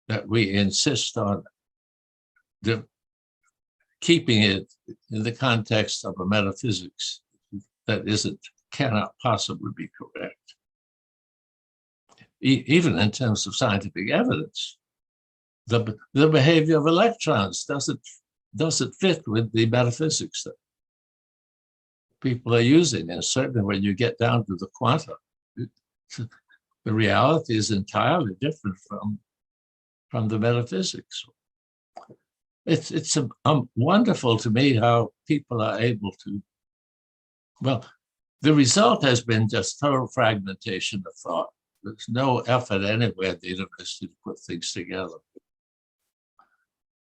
that we insist on keeping it in the context of a metaphysics that cannot possibly be correct. Even in terms of scientific evidence, the behavior of electrons doesn't fit with the metaphysics that people are using. And certainly when you get down to the quanta, the reality is entirely different from the metaphysics. It's wonderful to me how people are able to, well, the result has been just total fragmentation of thought. There's no effort anywhere at the university to put things together.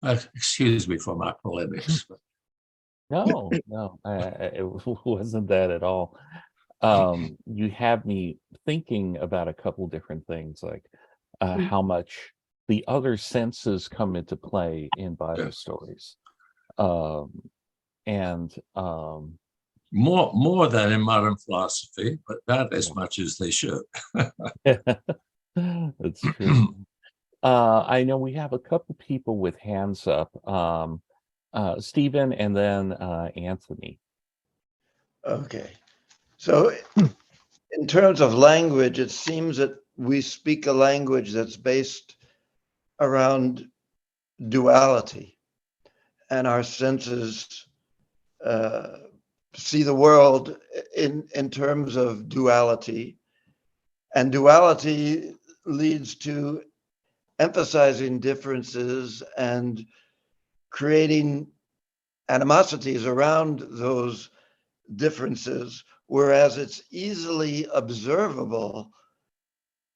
Excuse me for my polemics. No, it wasn't that at all. You have me thinking about a couple different things, like how much the other senses come into play in Bible stories, and more than in modern philosophy, but not as much as they should. That's true. I know we have a couple people with hands up. Stephen and then Anthony. Okay. So in terms of language, it seems that we speak a language that's based around duality, and our senses see the world in terms of duality, and duality leads to emphasizing differences and creating animosities around those differences, whereas it's easily observable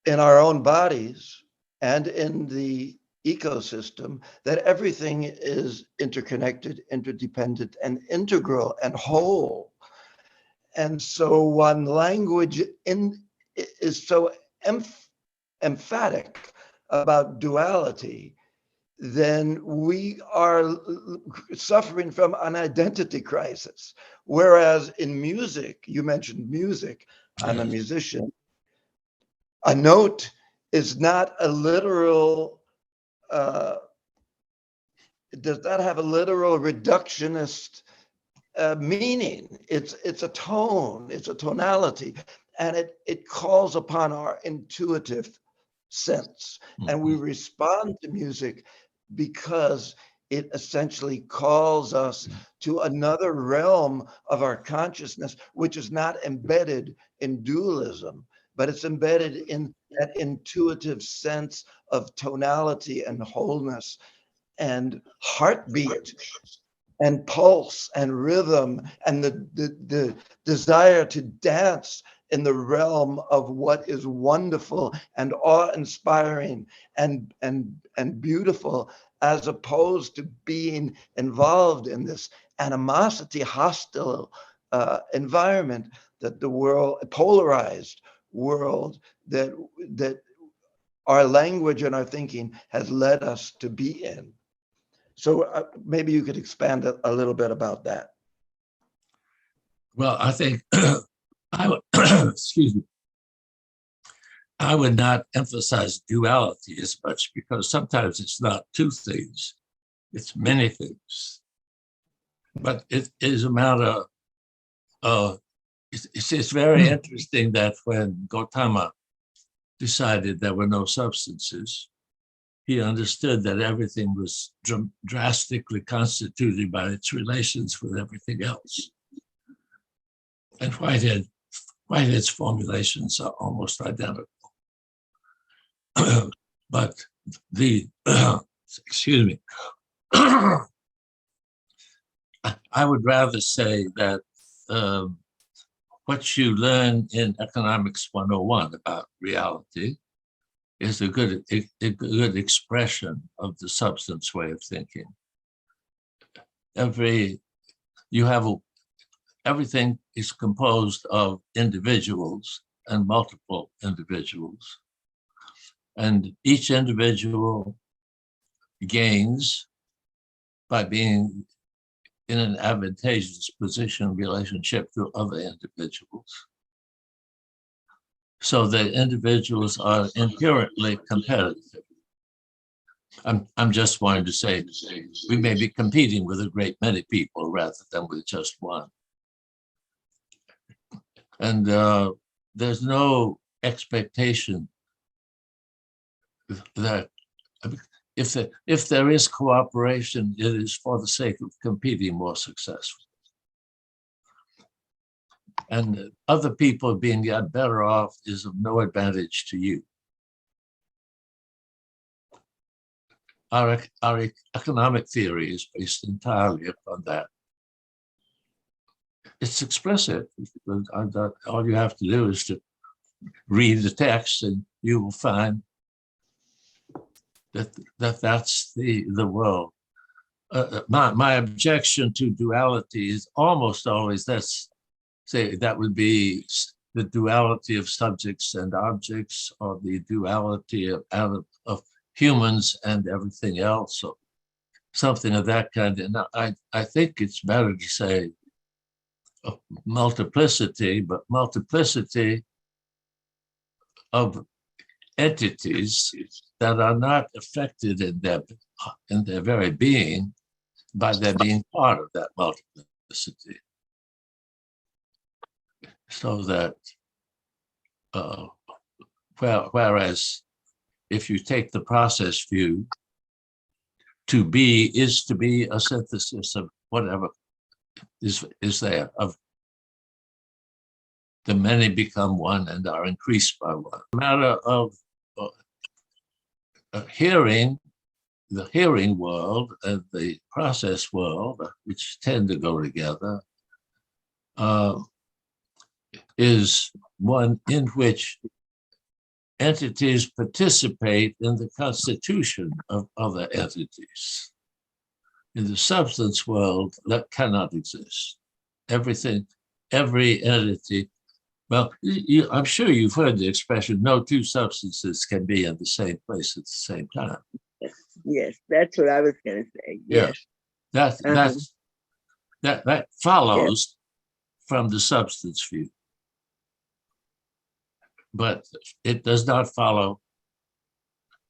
in our own bodies and in the ecosystem that everything is interconnected, interdependent, and integral and whole. And so when language is so emphatic about duality, then we are suffering from an identity crisis. Whereas in music, you mentioned music, I'm a musician, a note is not a literal, it does not have a literal reductionist meaning. It's a tone, it's a tonality, and it calls upon our intuitive sense. And we respond to music because it essentially calls us to another realm of our consciousness, which is not embedded in dualism, but it's embedded in that intuitive sense of tonality and wholeness and heartbeat and pulse and rhythm and the desire to dance in the realm of what is wonderful and awe-inspiring and beautiful, as opposed to being involved in this animosity, hostile environment that the world, polarized world that our language and our thinking has led us to be in. So maybe you could expand a little bit about that. Well, I think I would, excuse me, I would not emphasize duality as much, because sometimes it's not two things, it's many things. But it is a matter of, it's very interesting that when Gautama decided there were no substances, he understood that everything was drastically constituted by its relations with everything else. And Whitehead's formulations are almost identical. But excuse me, I would rather say that what you learn in Economics 101 about reality is a good expression of the substance way of thinking. Everything is composed of individuals and multiple individuals. And each individual gains by being in an advantageous position in relationship to other individuals. So that individuals are inherently competitive. I'm just wanting to say we may be competing with a great many people rather than with just one. And there's no expectation that if there is cooperation, it is for the sake of competing more successfully. And other people being yet better off is of no advantage to you. Our economic theory is based entirely upon that. It's explicit. All you have to do is to read the text, and you will find that's the world. My objection to duality is almost always that would be the duality of subjects and objects, or the duality of humans and everything else, or something of that kind. And I think it's better to say multiplicity, but multiplicity of entities that are not affected in their very being by their being part of that multiplicity. So that whereas if you take the process view, to be is to be a synthesis of whatever is there, of the many become one and are increased by one. A matter of hearing, the hearing world and the process world, which tend to go together, is one in which entities participate in the constitution of other entities. In the substance world, that cannot exist. Every entity, well, I'm sure you've heard the expression, no two substances can be in the same place at the same time. Yes, that's what I was going to say. Yes. That follows from the substance view. But it does not follow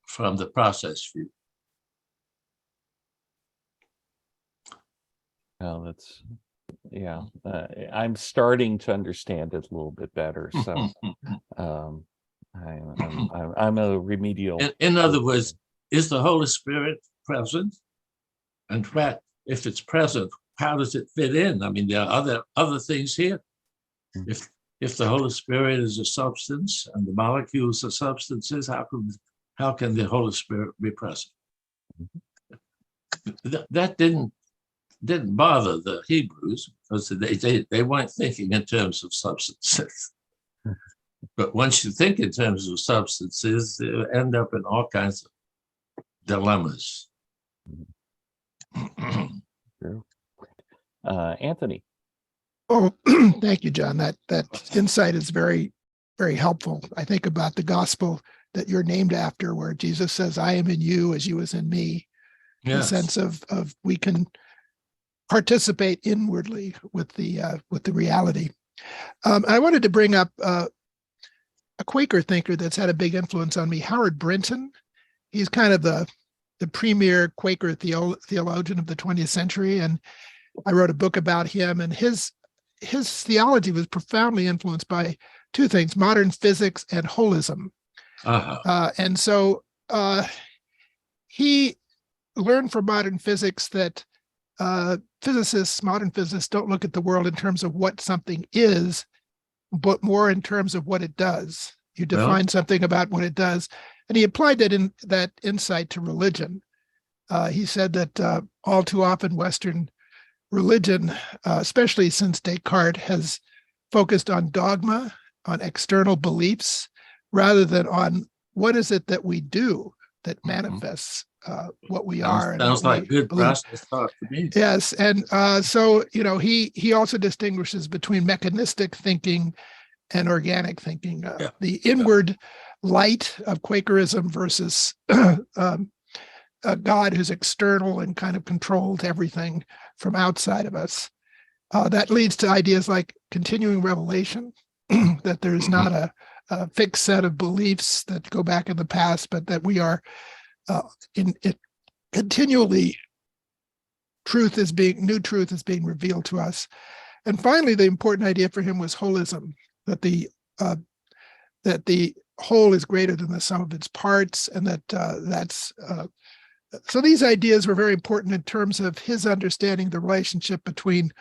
from the process view. Well, that's, yeah, I'm starting to understand it a little bit better. So I'm a remedial. In other words, is the Holy Spirit present? And if it's present, how does it fit in? I mean, there are other things here. If the Holy Spirit is a substance and the molecules are substances, how can the Holy Spirit be present? That didn't bother the Hebrews, because they weren't thinking in terms of substances. But once you think in terms of substances, they end up in all kinds of dilemmas. True. Anthony. Oh, thank you, John. That insight is very, very helpful. I think about the gospel that you're named after, where Jesus says, "I am in you as you is in me." Yes. The sense of we can participate inwardly with the reality. I wanted to bring up a Quaker thinker that's had a big influence on me, Howard Brinton. He's kind of the premier Quaker theologian of the 20th century, and I wrote a book about him, and his theology was profoundly influenced by two things: modern physics and holism. And so he learned from modern physics that modern physicists don't look at the world in terms of what something is, but more in terms of what it does. You define something about what it does. And he applied that insight to religion. He said that all too often Western religion, especially since Descartes, has focused on dogma, on external beliefs, rather than on what is it that we do that manifests what we are. Sounds like good process thought to me. Yes, and so he also distinguishes between mechanistic thinking and organic thinking. The inward light of Quakerism versus a God who's external and kind of controls everything from outside of us. That leads to ideas like continuing revelation, that there's not a fixed set of beliefs that go back in the past, but that we are continually new truth is being revealed to us. And finally, the important idea for him was holism, that the whole is greater than the sum of its parts, and so these ideas were very important in terms of his understanding the relationship between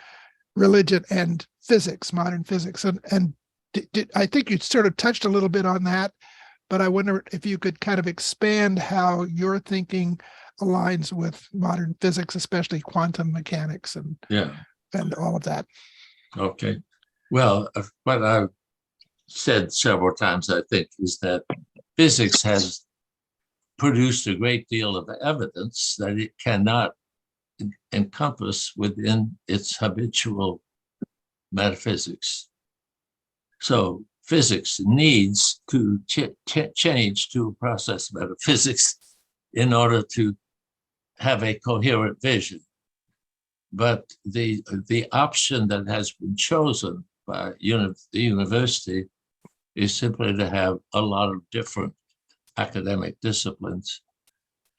religion and physics, modern physics. And I think you sort of touched a little bit on that, but I wonder if you could kind of expand how your thinking aligns with modern physics, especially quantum mechanics and all of that. Okay. Well, what I've said several times, I think, is that physics has produced a great deal of evidence that it cannot encompass within its habitual metaphysics. So physics needs to change to a process of metaphysics in order to have a coherent vision. But the option that has been chosen by the university is simply to have a lot of different academic disciplines.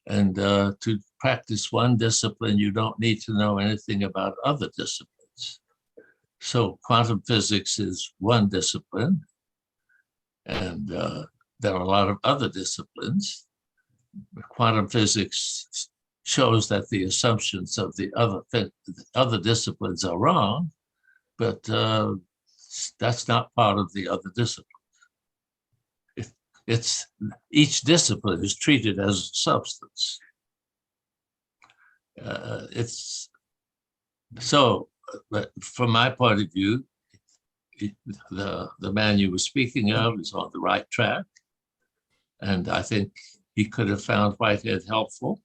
And to practice one discipline, you don't need to know anything about other disciplines. So quantum physics is one discipline, and there are a lot of other disciplines. Quantum physics shows that the assumptions of the other disciplines are wrong, but that's not part of the other disciplines. Each discipline is treated as a substance. But from my point of view, the man you were speaking of is on the right track, and I think he could have found Whitehead helpful.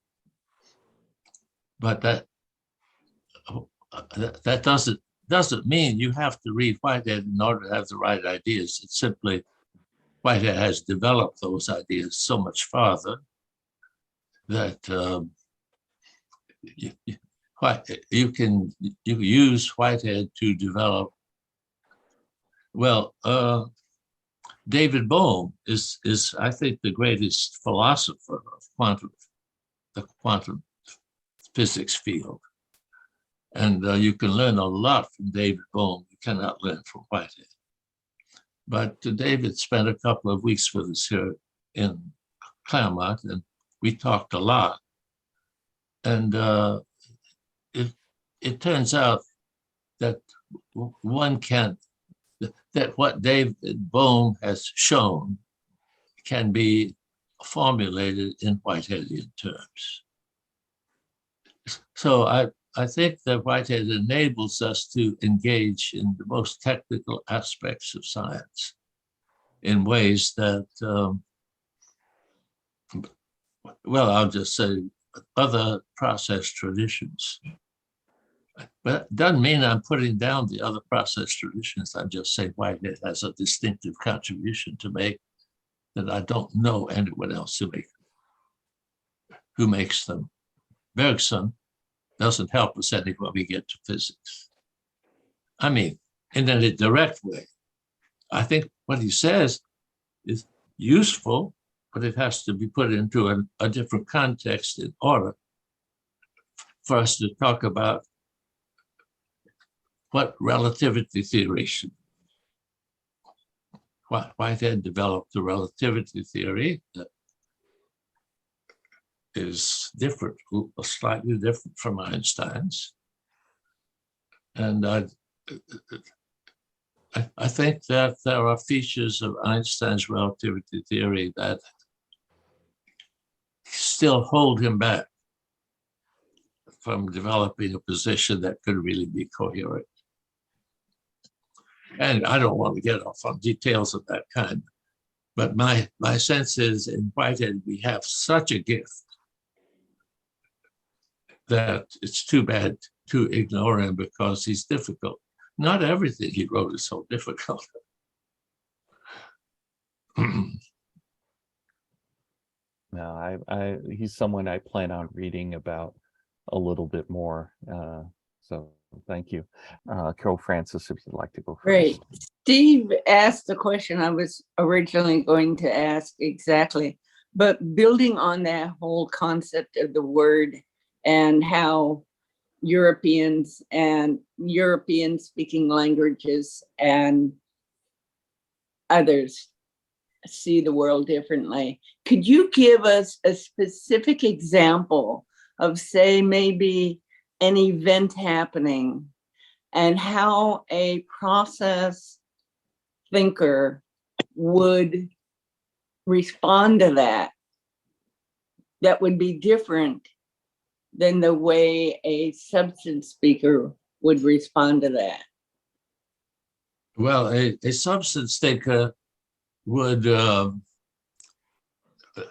But that doesn't mean you have to read Whitehead in order to have the right ideas. It's simply Whitehead has developed those ideas so much farther that you can use Whitehead to develop. Well, David Bohm is I think the greatest philosopher of the quantum physics field, and you can learn a lot from David Bohm. You cannot learn from Whitehead. But David spent a couple of weeks with us here in Claremont, and we talked a lot. And it turns out that that what David Bohm has shown can be formulated in Whiteheadian terms. So I think that Whitehead enables us to engage in the most technical aspects of science in ways that, well, I'll just say other process traditions. But it doesn't mean I'm putting down the other process traditions. I'm just saying Whitehead has a distinctive contribution to make that I don't know anyone else who makes them. Bergson doesn't help us any when we get to physics. I mean, in a direct way. I think what he says is useful, but it has to be put into a different context in order for us to talk about what relativity theory should be. Whitehead developed a relativity theory that is different, slightly different from Einstein's. And I think that there are features of Einstein's relativity theory that still hold him back from developing a position that could really be coherent. And I don't want to get off on details of that kind, but my sense is in Whitehead, we have such a gift that it's too bad to ignore him because he's difficult. Not everything he wrote is so difficult. No, he's someone I plan on reading about a little bit more. So thank you. Carol Francis, if you'd like to go Great. first. Steve asked the question I was originally going to ask exactly, but building on that whole concept of the word and how Europeans and European speaking languages and others see the world differently. Could you give us a specific example of, say, maybe an event happening and how a process thinker would respond to that would be different than the way a substance speaker would respond to that? Well, a substance thinker would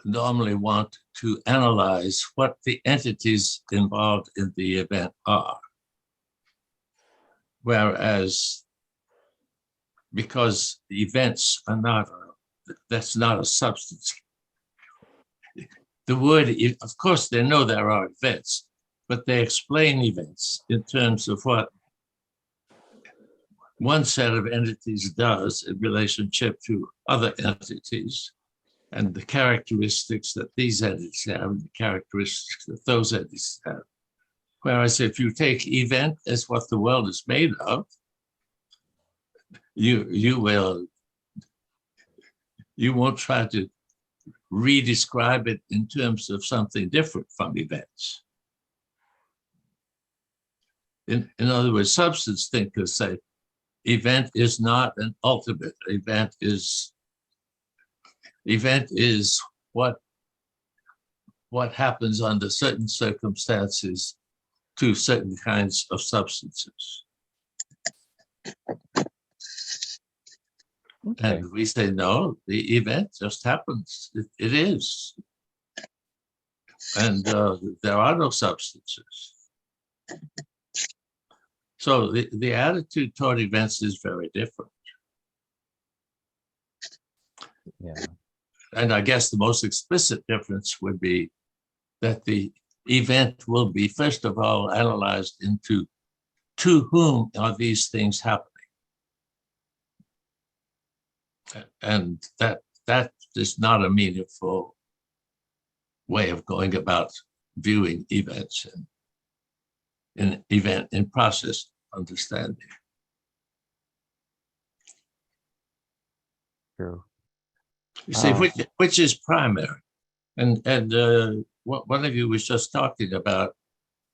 normally want to analyze what the entities involved in the event are. Whereas, because the events are not, that's not a substance. The word, of course, they know there are events, but they explain events in terms of what one set of entities does in relationship to other entities, and the characteristics that these entities have, and the characteristics that those entities have. Whereas if you take event as what the world is made of, you won't try to re-describe it in terms of something different from events. In other words, substance thinkers say event is not an ultimate. Event is what happens under certain circumstances to certain kinds of substances. Okay. And we say, no, the event just happens. It is. And there are no substances. So the attitude toward events is very different. Yeah. And I guess the most explicit difference would be that the event will be, first of all, analyzed into to whom are these things happening. And that is not a meaningful way of going about viewing events in process understanding. True. You see, which is primary, and what one of you was just talking about.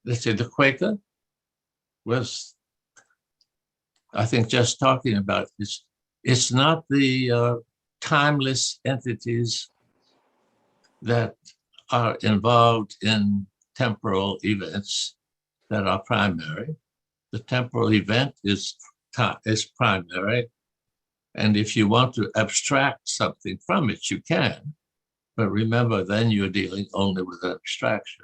Let's say the Quaker was, I think, just talking about this. It's not the timeless entities that are involved in temporal events that are primary. The temporal event is primary. And if you want to abstract something from it, you can. But remember, then you're dealing only with abstraction.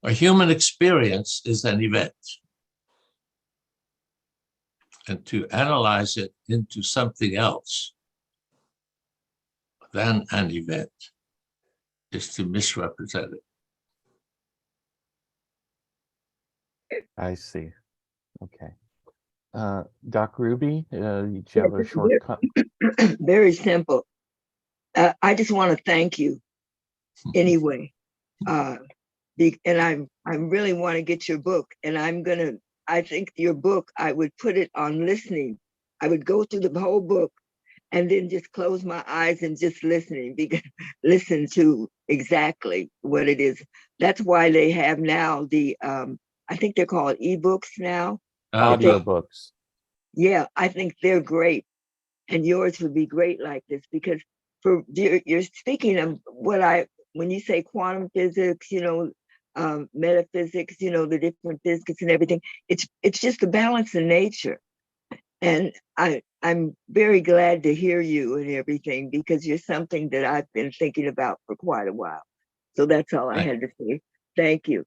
A human experience is an event. And to analyze it into something else than an event is to misrepresent it. I see. Okay. Doc Ruby, do you have a short comment? Very simple. I just want to thank you anyway. And I really want to get your book, and I think your book, I would put it on listening. I would go through the whole book and then just close my eyes and just listen to exactly what it is. That's why they have now the, I think they're called ebooks now. Audiobooks. Yeah, I think they're great. And yours would be great like this, because you're speaking of when you say quantum physics, metaphysics, the different physics and everything, it's just the balance of nature. And I'm very glad to hear you and everything, because you're something that I've been thinking about for quite a while. So that's all I had to say. Thank you.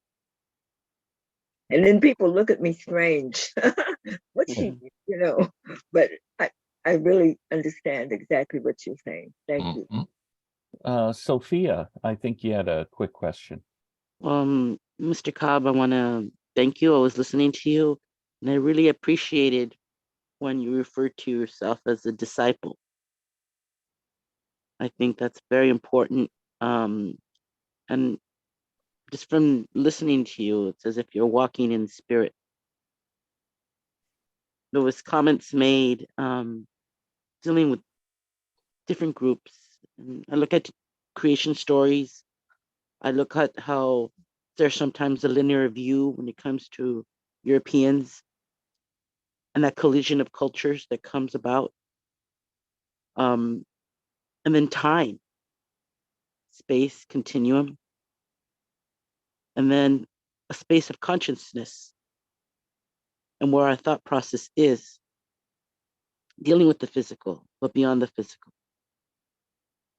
And then people look at me strange. What's she, but I really understand exactly what you're saying. Thank you. Sophia, I think you had a quick question. Mr. Cobb, I want to thank you. I was listening to you, and I really appreciated when you referred to yourself as a disciple. I think that's very important. And just from listening to you, it's as if you're walking in spirit. There was comments made dealing with different groups. And I look at creation stories. I look at how there's sometimes a linear view when it comes to Europeans and that collision of cultures that comes about. And then time, space, continuum, and then a space of consciousness and where our thought process is dealing with the physical, but beyond the physical,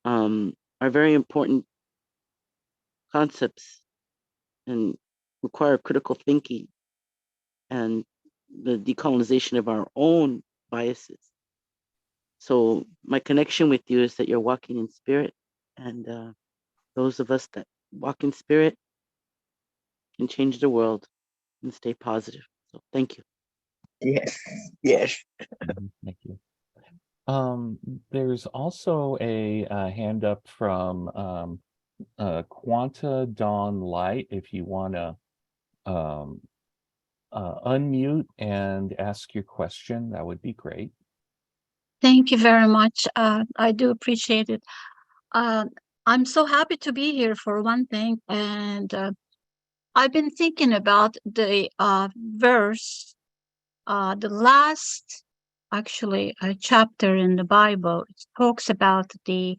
are very important concepts and require critical thinking and the decolonization of our own biases. So my connection with you is that you're walking in spirit, and those of us that walk in spirit can change the world and stay positive. So thank you. Yes, yes. Thank you. There's also a hand up from Quanta Dawn Light. If you want to unmute and ask your question, that would be great. Thank you very much. I do appreciate it. I'm so happy to be here for one thing, and I've been thinking about the verse, the last chapter in the Bible. It talks about the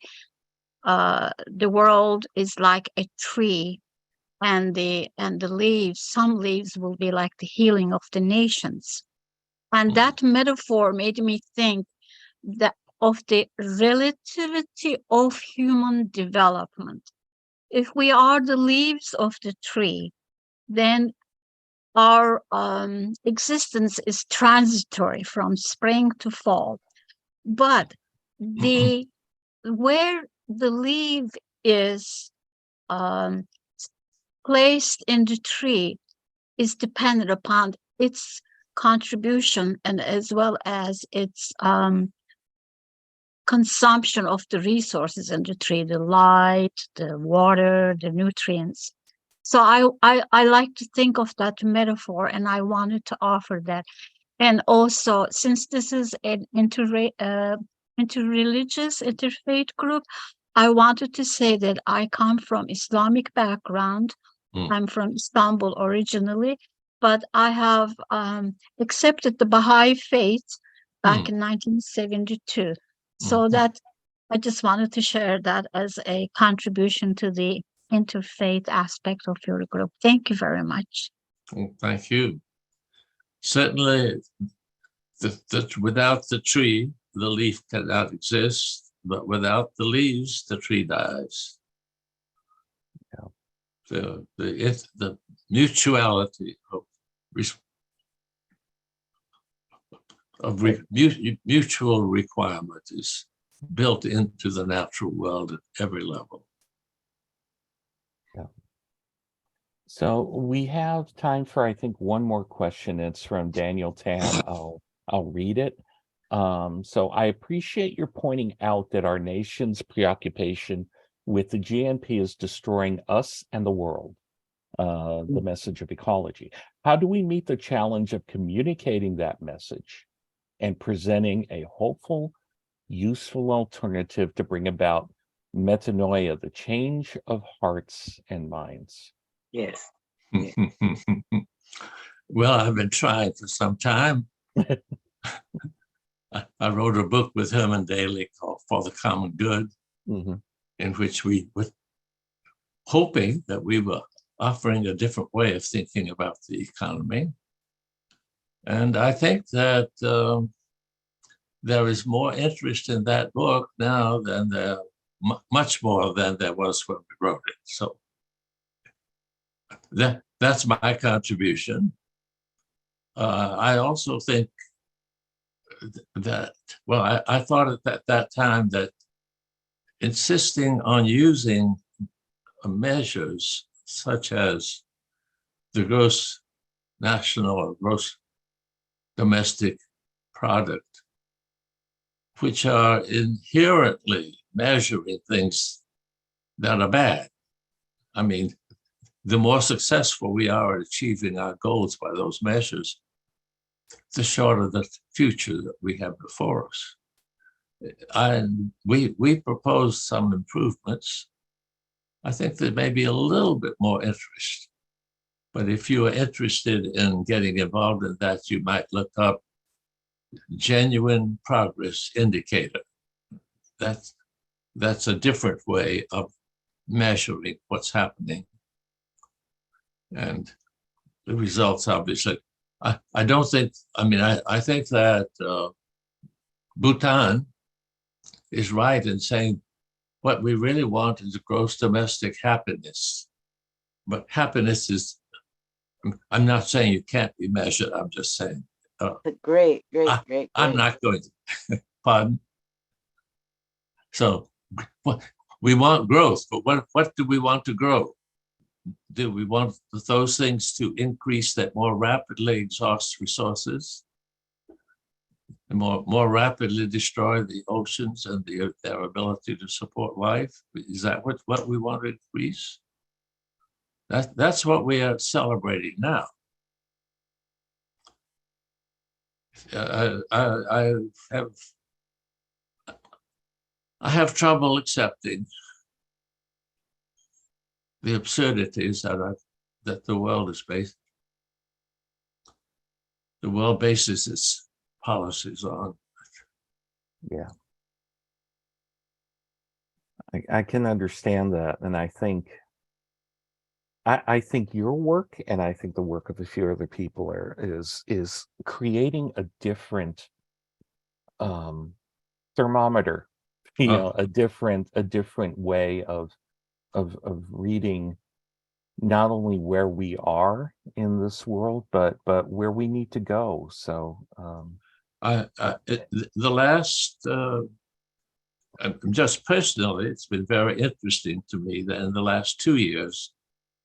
world is like a tree, and the leaves. Some leaves will be like the healing of the nations, and that metaphor made me think that of the relativity of human development. If we are the leaves of the tree, then our existence is transitory from spring to fall. But where the leaf is placed in the tree is dependent upon its contribution and as well as its consumption of the resources in the tree, the light, the water, the nutrients. So I like to think of that metaphor, and I wanted to offer that. And also, since this is an interreligious, interfaith group, I wanted to say that I come from Islamic background. I'm from Istanbul originally, but I have accepted the Baha'i faith back in 1972. So that I just wanted to share that as a contribution to the interfaith aspect of your group. Thank you very much. Well, thank you. Certainly, without the tree, the leaf cannot exist, but without the leaves, the tree dies. Yeah. The mutuality of mutual requirement is built into the natural world at every level. Yeah. So we have time for, I think, one more question. It's from Daniel Tam. I'll read it. So I appreciate your pointing out that our nation's preoccupation with the GNP is destroying us and the world, the message of ecology. How do we meet the challenge of communicating that message and presenting a hopeful, useful alternative to bring about metanoia, the change of hearts and minds? Yes. Well, I've been trying for some time. I wrote a book with Herman Daly called For the Common Good, in which we were hoping that we were offering a different way of thinking about the economy. And I think that there is more interest in that book now than much more than there was when we wrote it. So that's my contribution. I also think that, well, I thought at that time that insisting on using measures such as the gross national or gross domestic product, which are inherently measuring things that are bad. I mean, the more successful we are at achieving our goals by those measures, the shorter the future that we have before us. And we proposed some improvements. I think there may be a little bit more interest. But if you are interested in getting involved in that, you might look up genuine progress indicator. That's a different way of measuring what's happening. And the results, obviously, I don't think, I mean, I think that Bhutan is right in saying what we really want is gross domestic happiness. But happiness is, I'm not saying you can't be measured, I'm just saying. Great. I'm not going to, pardon. So we want growth, but what do we want to grow? Do we want those things to increase that more rapidly exhaust resources and more rapidly destroy the oceans and their ability to support life? Is that what we want to increase? That's what we are celebrating now. I have trouble accepting the absurdities that the world is based. The world bases its policies on. Yeah. I can understand that. And I think your work, and I think the work of a few other people is creating a different thermometer, a different way of reading not only where we are in this world, but where we need to go. So the last, just personally, it's been very interesting to me that in the last 2 years,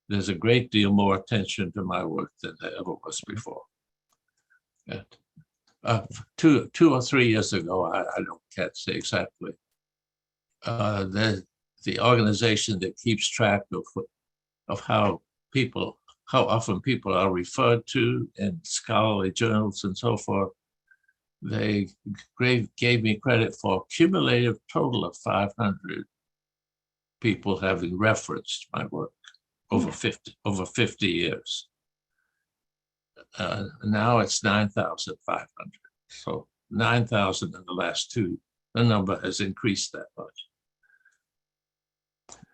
there's a great deal more attention to my work than there ever was before. And, 2 or 3 years ago, I can't say exactly, the organization that keeps track of how often people are referred to in scholarly journals and so forth, they gave me credit for a cumulative total of 500 people having referenced my work over 50 years. Now it's 9,500. So 9,000 in the last 2, the number has increased that much.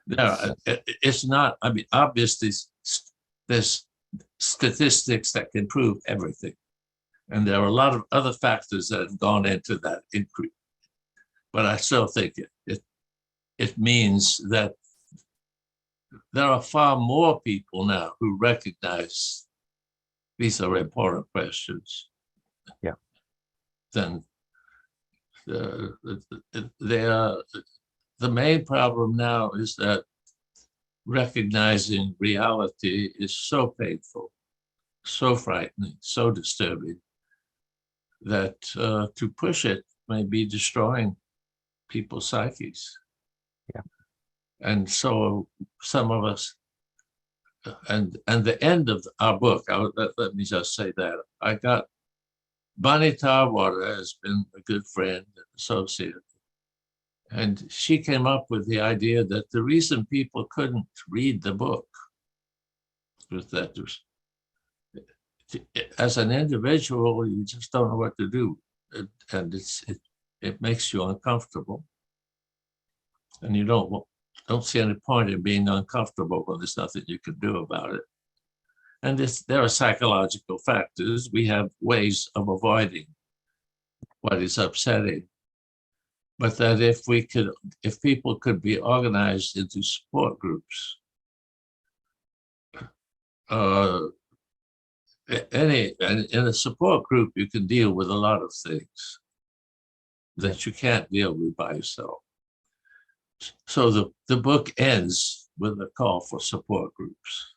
Now, it's not, I mean, obviously there's statistics that can prove everything. And there are a lot of other factors that have gone into that increase. But I still think it means that there are far more people now who recognize these are important questions. Yeah. Then the main problem now is that recognizing reality is so painful, so frightening, so disturbing that to push it may be destroying people's psyches. Yeah. And so some of us, and the end of our book, let me just say that, I got, Bonnie Tarwater has been a good friend and associate, and she came up with the idea that the reason people couldn't read the book was that as an individual, you just don't know what to do. And it makes you uncomfortable. And you don't see any point in being uncomfortable when there's nothing you can do about it. And there are psychological factors. We have ways of avoiding what is upsetting. But that if people could be organized into support groups, in a support group, you can deal with a lot of things. that you can't deal with by yourself. So the book ends with a call for support groups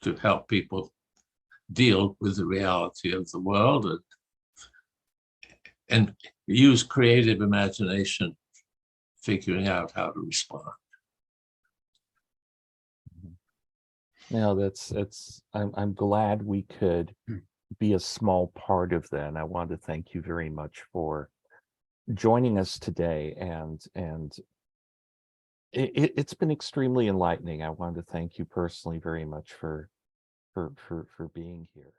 to help people deal with the reality of the world and use creative imagination, figuring out how to respond. No, I'm glad we could be a small part of that. And I want to thank you very much for joining us today. And it's been extremely enlightening. I want to thank you personally very much for being here.